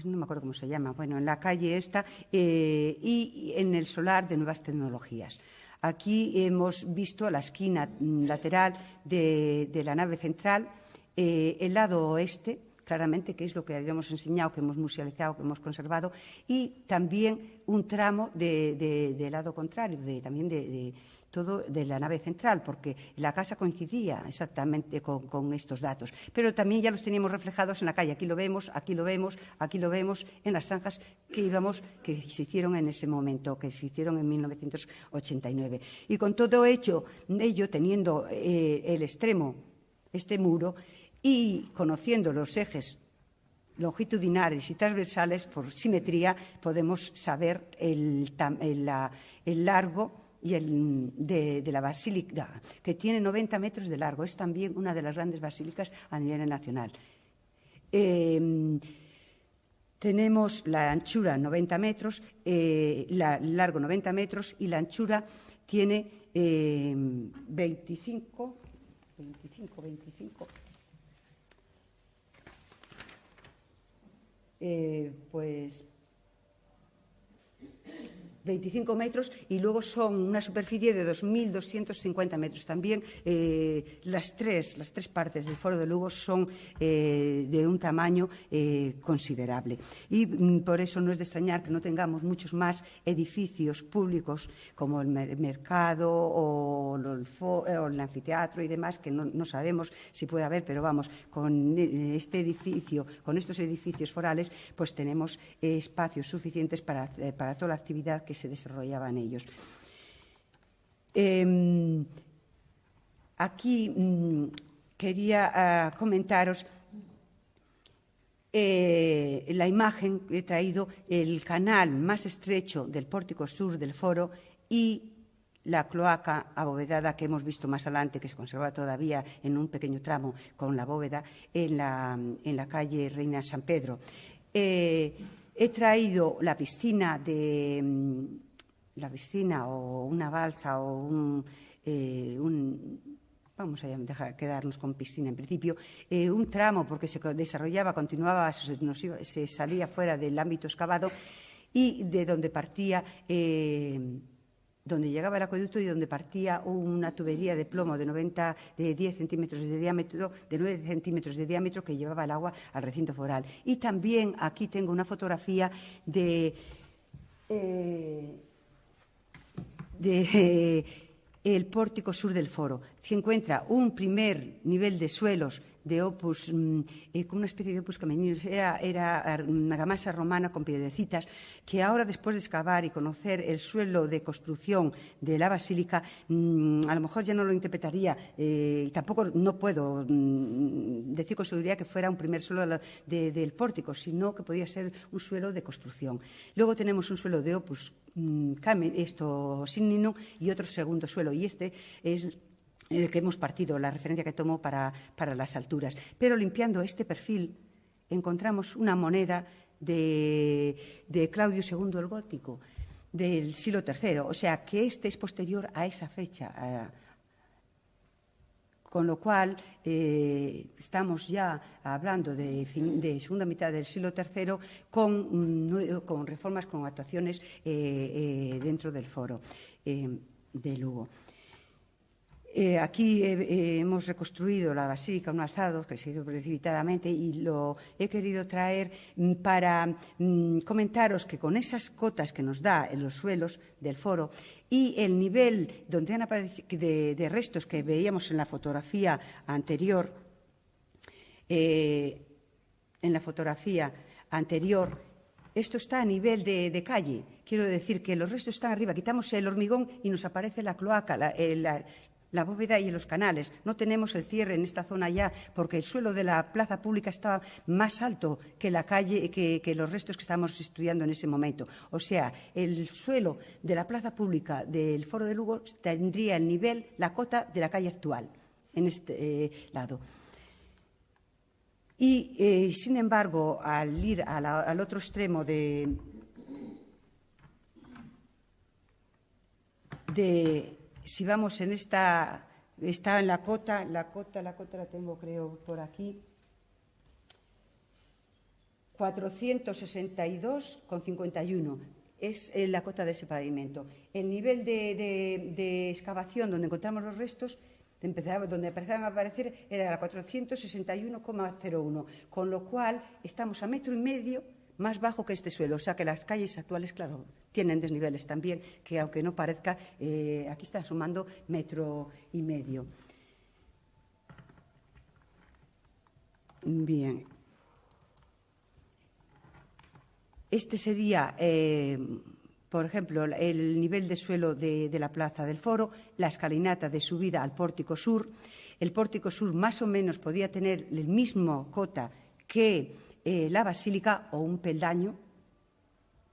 [SPEAKER 2] no me acuerdo cómo se llama, bueno, en la calle esta y en el solar de Nuevas Tecnologías. Aquí hemos visto la esquina lateral de la nave central, el lado oeste, claramente, que es lo que habíamos enseñado, que hemos musealizado, que hemos conservado, y también un tramo del lado contrario, también de todo de la nave central, porque la casa coincidía exactamente con estos datos. Pero también ya los teníamos reflejados en la calle. Aquí lo vemos, aquí lo vemos, aquí lo vemos, en las zanjas que se hicieron en ese momento, que se hicieron en 1989. Y con todo ello teniendo el extremo, este muro, y conociendo los ejes longitudinales y transversales por simetría, podemos saber el largo y de la basílica, que tiene 90 metros de largo. Es también una de las grandes basílicas a nivel nacional. Tenemos la anchura 90 metros, largo 90 metros, y la anchura tiene 25. Pues 25 metros, y luego son una superficie de 2.250 metros. También las tres partes del Foro de Lugo son de un tamaño considerable. Y por eso no es de extrañar que no tengamos muchos más edificios públicos como el mercado o el anfiteatro y demás, que no sabemos si puede haber, pero vamos, con estos edificios forales, pues tenemos espacios suficientes para toda la actividad que se desarrollaba en ellos. Aquí quería comentaros la imagen que he traído, el canal más estrecho del pórtico sur del foro y la cloaca abovedada que hemos visto más adelante, que se conserva todavía en un pequeño tramo con la bóveda en la calle Reina San Pedro. He traído la piscina o una balsa o vamos a dejar quedarnos con piscina en principio, un tramo, porque se desarrollaba, continuaba, se salía fuera del ámbito excavado, y de donde partía, donde llegaba el acueducto y donde partía una tubería de plomo de 10 centímetros de diámetro, de 9 centímetros de diámetro, que llevaba el agua al recinto foral. Y también aquí tengo una fotografía el pórtico sur del foro. Se encuentra un primer nivel de suelos de opus, con una especie de opus cameninos, era una gamasa romana con piedecitas, que ahora, después de excavar y conocer el suelo de construcción de la basílica, a lo mejor ya no lo interpretaría, y tampoco no puedo decir con seguridad que fuera un primer suelo del pórtico, sino que podía ser un suelo de construcción. Luego tenemos un suelo de opus signino y otro segundo suelo, y este es el que hemos partido, la referencia que tomo para las alturas. Pero limpiando este perfil encontramos una moneda de Claudio II el Gótico, del siglo III, o sea que este es posterior a esa fecha, con lo cual estamos ya hablando de segunda mitad del siglo III con reformas, con actuaciones dentro del foro de Lugo. Aquí hemos reconstruido la basílica, un alzado que se hizo precipitadamente, y lo he querido traer para comentaros que con esas cotas que nos da en los suelos del foro y el nivel donde han aparecido de restos que veíamos en la fotografía anterior, esto está a nivel de calle. Quiero decir que los restos están arriba, quitamos el hormigón y nos aparece la cloaca, la bóveda y los canales. No tenemos el cierre en esta zona ya, porque el suelo de la plaza pública estaba más alto que la calle, que los restos que estábamos estudiando en ese momento. O sea, el suelo de la plaza pública del Foro de Lugo tendría el nivel, la cota de la calle actual, en este lado. Y, sin embargo, al ir al otro extremo si vamos en esta, está en la cota la tengo creo por aquí, 462,51 es la cota de ese pavimento. El nivel de excavación donde encontramos los restos, donde empezaron a aparecer, era la 461,01, con lo cual estamos a 1,5 metros más bajo que este suelo. O sea que las calles actuales, claro, tienen desniveles también, que aunque no parezca, aquí está sumando 1,5 metros. Bien. Este sería, por ejemplo, el nivel de suelo de la plaza del Foro, la escalinata de subida al pórtico sur. El pórtico sur más o menos podía tener el mismo cota que la basílica, o un peldaño,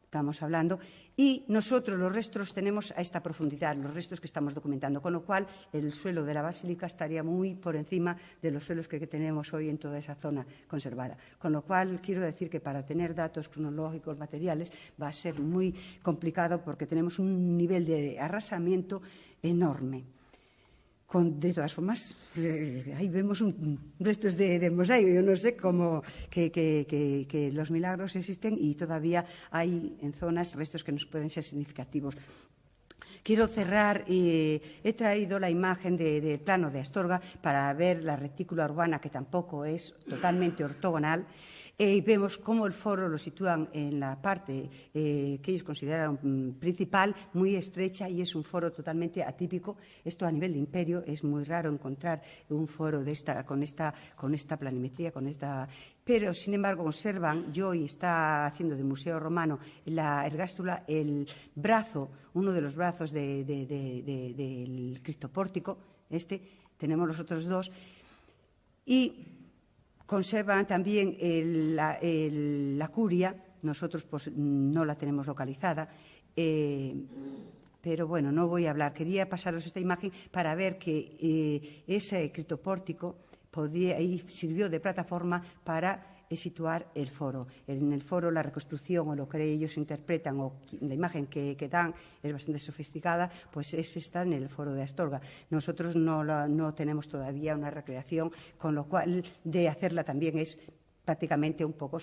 [SPEAKER 2] estamos hablando, y nosotros los restos tenemos a esta profundidad, los restos que estamos documentando, con lo cual el suelo de la basílica estaría muy por encima de los suelos que tenemos hoy en toda esa zona conservada. Con lo cual, quiero decir que para tener datos cronológicos materiales va a ser muy complicado, porque tenemos un nivel de arrasamiento enorme. De todas formas, ahí vemos restos de mosaico. Yo no sé cómo que los milagros existen y todavía hay en zonas restos que nos pueden ser significativos. Quiero cerrar, he traído la imagen del plano de Astorga para ver la retícula urbana, que tampoco es totalmente ortogonal. Y vemos cómo el foro lo sitúan en la parte que ellos consideraron principal, muy estrecha, y es un foro totalmente atípico. Esto a nivel de imperio es muy raro encontrar un foro con esta planimetría, pero sin embargo conservan, y está haciendo de museo romano la ergástula, el brazo, uno de los brazos del cristopórtico, tenemos los otros dos, y conservan también la curia. Nosotros pues no la tenemos localizada, pero bueno, no voy a hablar. Quería pasaros esta imagen para ver que ese cristopórtico sirvió de plataforma para situar el foro. En el foro la reconstrucción, o lo que ellos interpretan, o la imagen que dan es bastante sofisticada, pues está en el foro de Astorga. Nosotros no tenemos todavía una recreación, con lo cual de hacerla también es prácticamente un poco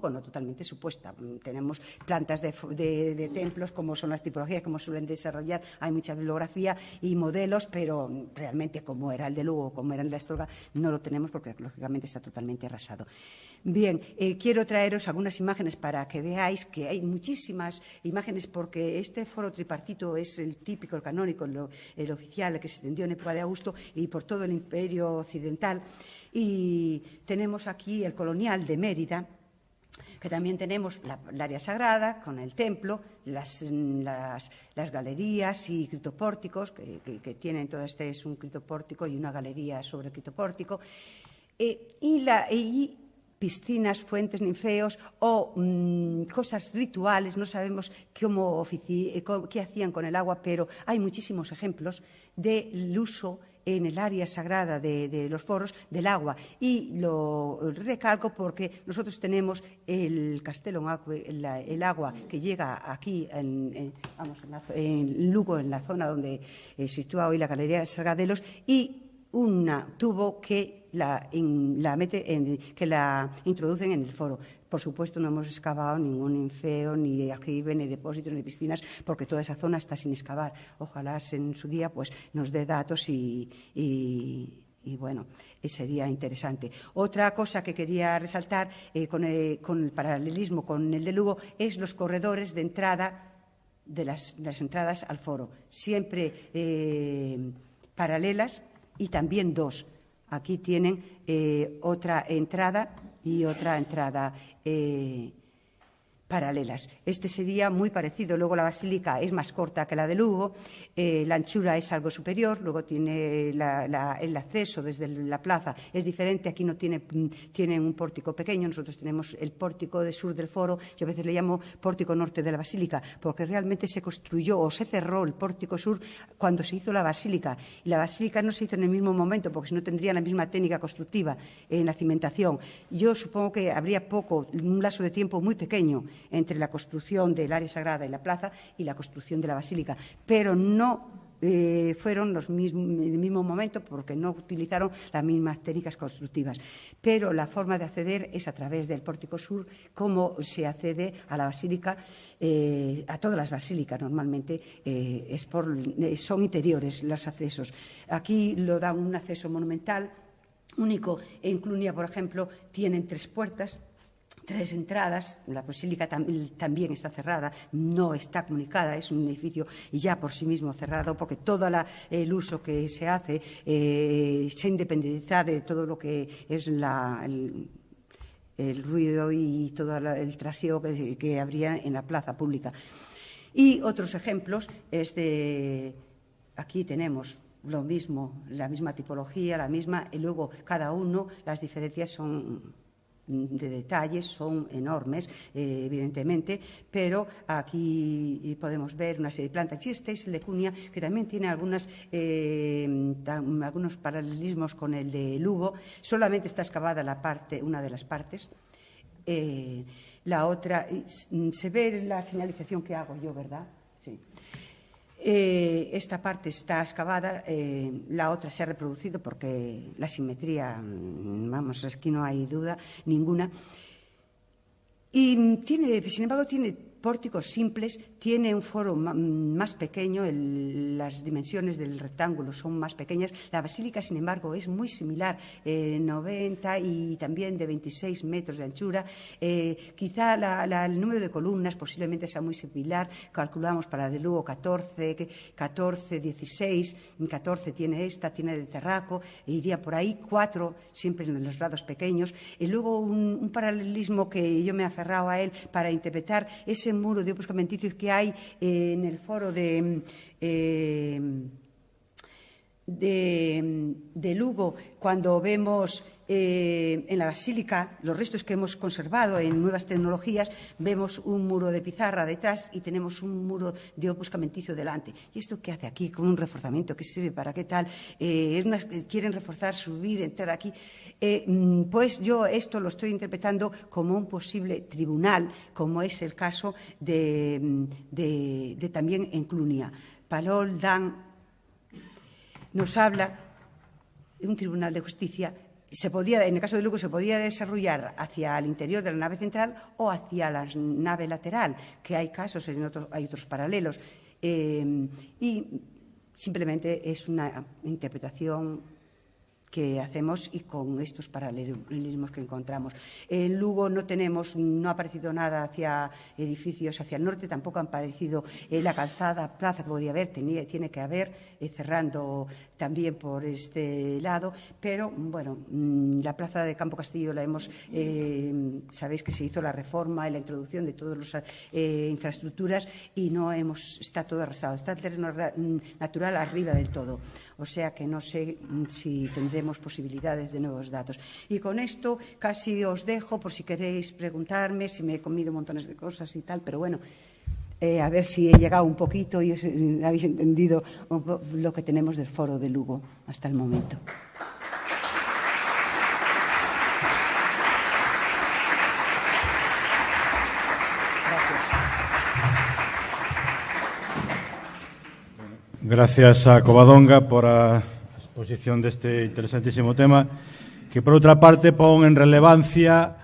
[SPEAKER 2] no totalmente supuesta. Tenemos plantas de templos, como son las tipologías, como suelen desarrollar, hay mucha bibliografía y modelos, pero realmente como era el de Lugo o como era el de Astorga no lo tenemos, porque lógicamente está totalmente arrasado. Bien, quiero traeros algunas imágenes para que veáis que hay muchísimas imágenes, porque este foro tripartito es el típico, el canónico, el oficial, el que se extendió en época de Augusto y por todo el Imperio Occidental. Y tenemos aquí el colonial de Mérida, que también tenemos el área sagrada con el templo, las galerías y critopórticos que tienen. Todo este es un critopórtico y una galería sobre el critopórtico. Y piscinas, fuentes, ninfeos o cosas rituales. No sabemos qué hacían con el agua, pero hay muchísimos ejemplos del uso en el área sagrada de los foros del agua. Y lo recalco porque nosotros tenemos el Castellón Acque, el agua que llega aquí en Lugo, en la zona donde se sitúa hoy la Galería de Sargadelos, y un tubo que la introducen en el foro. Por supuesto, no hemos excavado ningún ninfeo, ni aljibe, ni depósitos, ni piscinas, porque toda esa zona está sin excavar. Ojalá en su día pues, nos dé datos y bueno, sería interesante. Otra cosa que quería resaltar con el paralelismo con el de Lugo es los corredores de entrada de las entradas al foro. Siempre paralelas y también dos. Aquí tienen otra entrada y otra entrada paralelas. Este sería muy parecido. Luego la basílica es más corta que la de Lugo, la anchura es algo superior, luego tiene el acceso desde la plaza es diferente. Aquí no tienen un pórtico pequeño, nosotros tenemos el pórtico de sur del foro. Yo a veces le llamo pórtico norte de la basílica, porque realmente se construyó o se cerró el pórtico sur cuando se hizo la basílica. Y la basílica no se hizo en el mismo momento, porque si no tendría la misma técnica constructiva en la cimentación. Yo supongo que habría un lazo de tiempo muy pequeño entre la construcción del área sagrada y la plaza y la construcción de la basílica, pero no fueron el mismo momento, porque no utilizaron las mismas técnicas constructivas. Pero la forma de acceder es a través del pórtico sur, como se accede a la basílica, a todas las basílicas normalmente son interiores los accesos. Aquí lo dan un acceso monumental único. En Clunia, por ejemplo, tienen 3 puertas, 3 entradas. La basílica también está cerrada, no está comunicada, es un edificio ya por sí mismo cerrado, porque todo el uso que se hace se independiza de todo lo que es el ruido y todo el trasiego que habría en la plaza pública. Y otros ejemplos aquí tenemos lo mismo, la misma tipología, y luego cada uno, las diferencias son de detalles, son enormes, evidentemente, pero aquí podemos ver una serie de plantas. Y este es el de Clunia, que también tiene algunos paralelismos con el de Lugo. Solamente está excavada una de las partes. La otra, se ve la señalización que hago yo, ¿verdad? Sí. Esta parte está excavada, la otra se ha reproducido porque la simetría, aquí no hay duda ninguna. Y sin embargo, tiene pórticos simples, tiene un foro más pequeño, las dimensiones del rectángulo son más pequeñas. La basílica, sin embargo, es muy similar, 90 y también de 26 metros de anchura. Quizá el número de columnas posiblemente sea muy similar. Calculamos para de Lugo 14, 16, 14 tiene tiene de terraco, iría por ahí 4, siempre en los lados pequeños. Y luego un paralelismo que yo me he aferrado a él para interpretar ese muro de opus camenticios que hay en el foro de Lugo, cuando vemos en la basílica los restos que hemos conservado en nuevas tecnologías. Vemos un muro de pizarra detrás y tenemos un muro de opus camenticio delante. ¿Y esto qué hace aquí? Con un reforzamiento, ¿qué sirve? ¿Para qué tal? Quieren reforzar, subir, entrar aquí. Pues yo esto lo estoy interpretando como un posible tribunal, como es el caso de también en Clunia. Palol Dan nos habla de un tribunal de justicia. En el caso de Lugo, se podía desarrollar hacia el interior de la nave central o hacia la nave lateral, que hay casos, hay otros paralelos. Y simplemente es una interpretación que hacemos y con estos paralelismos que encontramos. En Lugo no ha aparecido nada hacia edificios hacia el norte, tampoco han aparecido la calzada, plaza que podía haber, tiene que haber, cerrando también por este lado, pero bueno, la plaza de Campo Castillo la hemos, sabéis que se hizo la reforma y la introducción de todas las infraestructuras y está todo arrasado, está el terreno natural arriba del todo, o sea que no sé si tendremos posibilidades de nuevos datos. Y con esto casi os dejo por si queréis preguntarme, si me he comido montones de cosas y tal, pero bueno, a ver si he llegado un poquito y habéis entendido lo que tenemos del Foro de Lugo hasta el momento.
[SPEAKER 1] Gracias a Covadonga por a exposición deste interesantísimo tema, que, por outra parte, pon en relevancia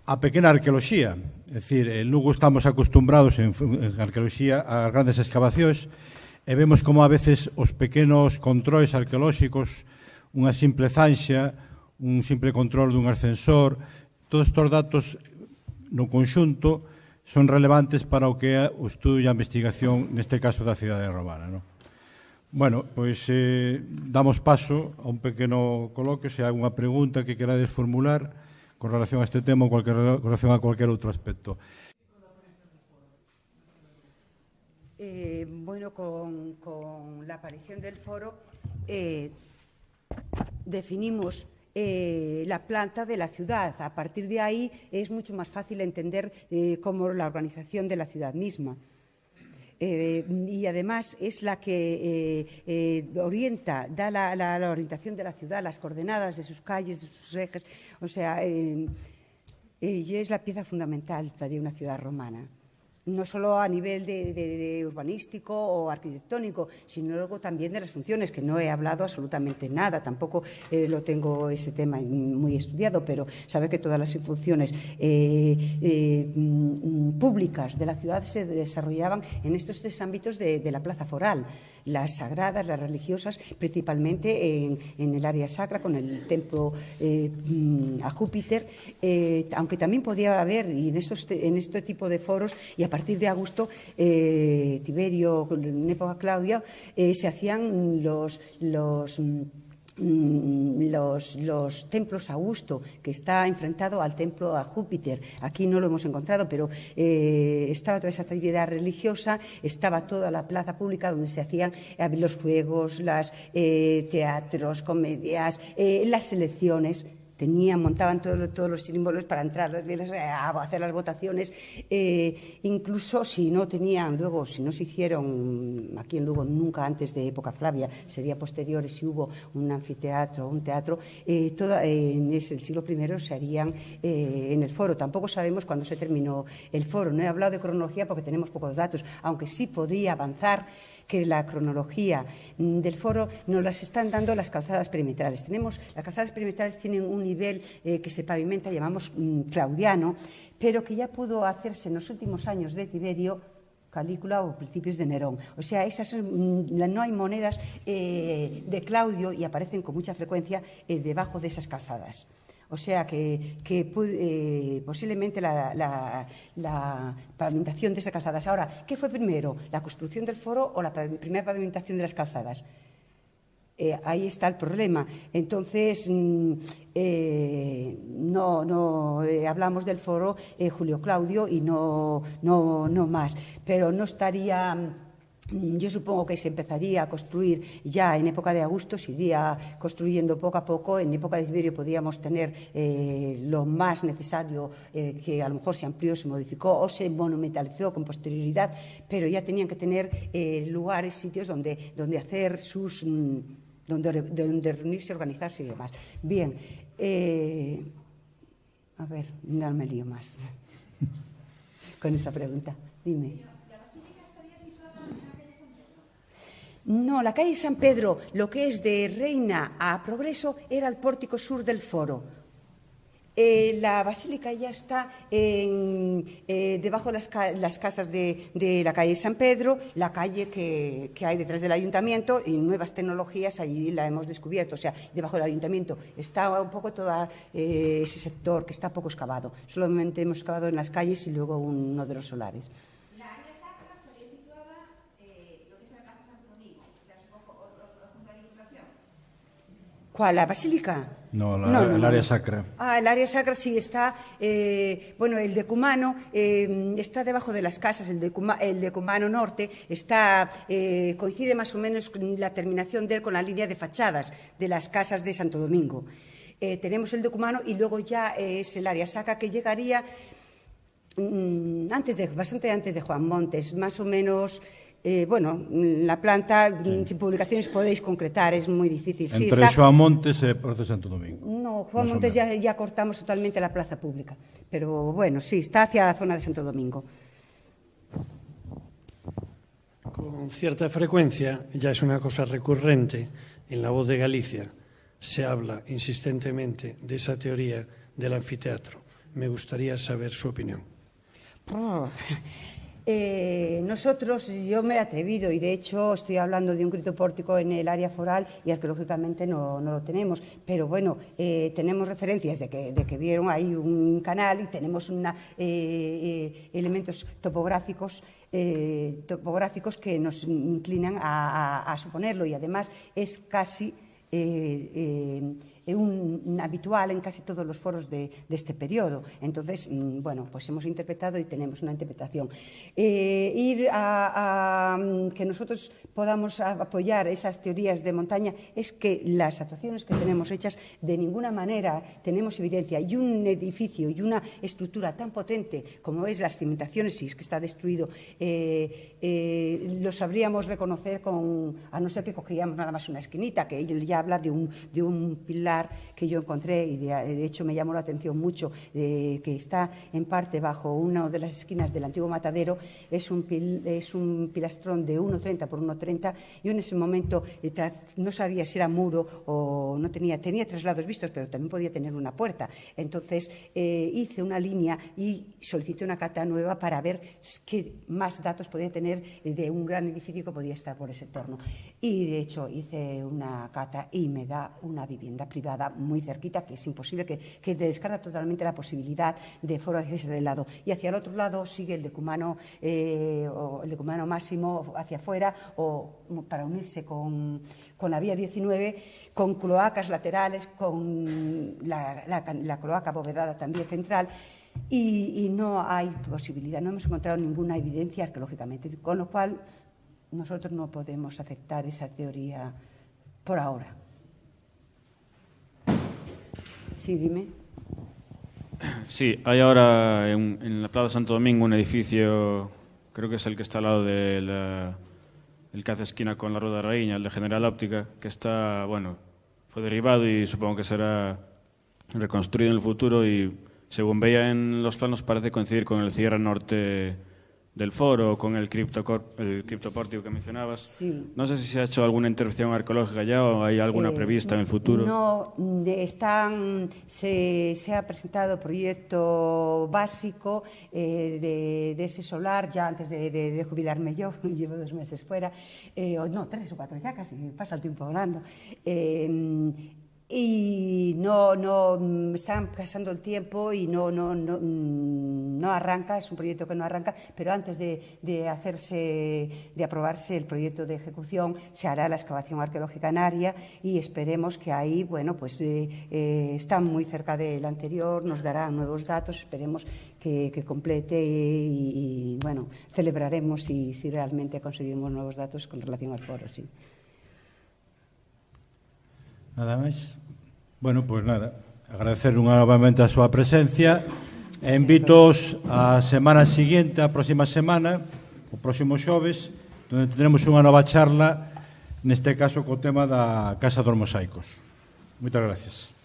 [SPEAKER 1] a pequena arqueoloxía. É dicir, en Lugo estamos acostumbrados en arqueoloxía a grandes excavacións e vemos como a veces os pequenos controis arqueolóxicos, unha simple zanxa, un simple control dun ascensor, todos estes datos no conxunto son relevantes para o que é o estudo e a investigación, neste caso, da cidade romana, non? Bueno, pois damos paso a un pequeno coloquio, se hai algunha pregunta que querades formular con relación a este tema ou con relación a cualquier outro aspecto.
[SPEAKER 2] Bueno, con la aparición del foro definimos la planta de la ciudad. A partir de ahí es mucho más fácil entender cómo la organización de la ciudad misma. Y además es la que orienta, da la orientación de la ciudad, las coordenadas de sus calles, de sus ejes, o sea, y es la pieza fundamental de una ciudad romana. No solo a nivel de urbanístico o arquitectónico, sino luego también de las funciones, que no he hablado absolutamente nada, tampoco lo tengo ese tema muy estudiado, pero sabe que todas las funciones públicas de la ciudad se desarrollaban en estos tres ámbitos de la plaza foral, las sagradas, las religiosas, principalmente en el área sacra, con el templo a Júpiter, aunque también podía haber, y en este tipo de foros, y a partir de Augusto, Tiberio, en época Claudia, se hacían los templos a Augusto, que está enfrentado al templo a Júpiter. Aquí no lo hemos encontrado, pero estaba toda esa actividad religiosa, estaba toda la plaza pública donde se hacían los juegos, los teatros, comedias, las elecciones. Montaban todos los símbolos para entrar a hacer las votaciones, incluso si no tenían, luego, si no se hicieron aquí en Lugo nunca antes de época Flavia, sería posterior, si hubo un anfiteatro o un teatro, en el siglo I se harían en el foro. Tampoco sabemos cuándo se terminó el foro. No he hablado de cronología porque tenemos pocos datos, aunque sí podría avanzar que la cronología del foro nos las están dando las calzadas perimetrales. Las calzadas perimetrales tienen un nivel que se pavimenta, llamamos claudiano, pero que ya pudo hacerse en los últimos años de Tiberio, Calígula o principios de Nerón. O sea, no hay monedas de Claudio y aparecen con mucha frecuencia debajo de esas calzadas. O sea que posiblemente la pavimentación de esas calzadas. Ahora, ¿qué fue primero? ¿La construcción del foro o la primera pavimentación de las calzadas? Ahí está el problema. Entonces, hablamos del foro Julio Claudio y no más. Pero no estaría... Yo supongo que se empezaría a construir ya en época de Augusto, se iría construyendo poco a poco. En época de Tiberio podíamos tener lo más necesario, que a lo mejor se amplió, se modificó o se monumentalizó con posterioridad, pero ya tenían que tener lugares, sitios donde hacer donde reunirse, organizarse y demás. Bien, a ver, no me lío más con esa pregunta. Dime. No, la calle San Pedro, lo que es de Reina a Progreso, era el pórtico sur del foro. La basílica ya está debajo de las casas de la calle San Pedro, la calle que hay detrás del ayuntamiento, y nuevas tecnologías allí la hemos descubierto. O sea, debajo del ayuntamiento está un poco todo ese sector que está poco excavado. Solamente hemos excavado en las calles y luego uno de los solares.
[SPEAKER 3] La área sacra estaría situada lo que es la Plaza Santo Domingo. ¿Das un poco la ilustración?
[SPEAKER 2] ¿Cuál? ¿La basílica?
[SPEAKER 1] No, el área sacra.
[SPEAKER 2] El área sacra sí está, bueno, el decumano está debajo de las casas, el decumano norte está, coincide más o menos con la terminación de él con la línea de fachadas de las casas de Santo Domingo. Tenemos el decumano y luego ya es el área sacra que llegaría bastante antes de Juan Montes, más o menos. Bueno, la planta, sin publicaciones podéis concretar, es muy difícil.
[SPEAKER 1] Entre Juan Montes e Plaza Santo Domingo.
[SPEAKER 2] No, Juan Montes ya cortamos totalmente la plaza pública, pero bueno, sí, está hacia la zona de Santo Domingo.
[SPEAKER 4] Con cierta frecuencia, ya es una cosa recurrente, en La Voz de Galicia se habla insistentemente de esa teoría del anfiteatro. Me gustaría saber su opinión.
[SPEAKER 2] Nosotros, yo me he atrevido y de hecho estoy hablando de un criptopórtico en el área foral y arqueológicamente no lo tenemos, pero bueno, tenemos referencias de que vieron ahí un canal y tenemos elementos topográficos que nos inclinan a suponerlo, y además es casi un habitual en casi todos los foros de este periodo. Entonces, bueno, pues hemos interpretado y tenemos una interpretación. Ir a que nosotros podamos apoyar esas teorías de montaña es que las actuaciones que tenemos hechas de ninguna manera tenemos evidencia, y un edificio y una estructura tan potente como es las cimentaciones, si es que está destruido, lo sabríamos reconocer a no ser que cogíamos nada más una esquinita, que él ya habla de un pilar que yo encontré, y de hecho me llamó la atención mucho, que está en parte bajo una de las esquinas del antiguo matadero. Es un pilastrón de 1,30 por 1,30. Yo en ese momento no sabía si era muro o no tenía traslados vistos, pero también podía tener una puerta. Entonces hice una línea y solicité una cata nueva para ver qué más datos podía tener de un gran edificio que podía estar por ese entorno. Y de hecho hice una cata y me da una vivienda privada muy cerquita, que es imposible, que descarta totalmente la posibilidad de foro de ese lado. Y hacia el otro lado sigue el decumano, o el decumano máximo hacia afuera, o para unirse con la vía 19, con cloacas laterales, con la cloaca abovedada también central. Y no hay posibilidad, no hemos encontrado ninguna evidencia arqueológicamente, con lo cual nosotros no podemos aceptar esa teoría por ahora. Sí, dime.
[SPEAKER 5] Sí, hay ahora en la Plaza Santo Domingo un edificio, creo que es el que está al lado el que hace esquina con la Rueda Raíña, el de General Óptica, que está, bueno, fue derribado y supongo que será reconstruido en el futuro, y según veía en los planos parece coincidir con el cierre norte del foro, con el criptopórtico que mencionabas.
[SPEAKER 2] Sí.
[SPEAKER 5] No sé si se ha hecho alguna intervención arqueológica ya o hay alguna prevista en el futuro.
[SPEAKER 2] No, se ha presentado proyecto básico de ese solar ya antes de jubilarme yo, llevo 2 meses fuera, 3 o 4 ya casi, pasa el tiempo volando. Y no están pasando el tiempo y no arranca, es un proyecto que no arranca, pero antes de aprobarse el proyecto de ejecución se hará la excavación arqueológica en área, y esperemos que ahí, bueno, pues está muy cerca del anterior, nos dará nuevos datos, esperemos que complete y bueno, celebraremos si realmente conseguimos nuevos datos con relación al foro, sí.
[SPEAKER 1] Nada máis. Bueno, pois nada, agradecer novamente a súa presencia e invitos a semana seguinte, a próxima semana, o próximo xoves, onde tendremos unha nova charla, neste caso co tema da Casa dos Mosaicos. Moitas gracias.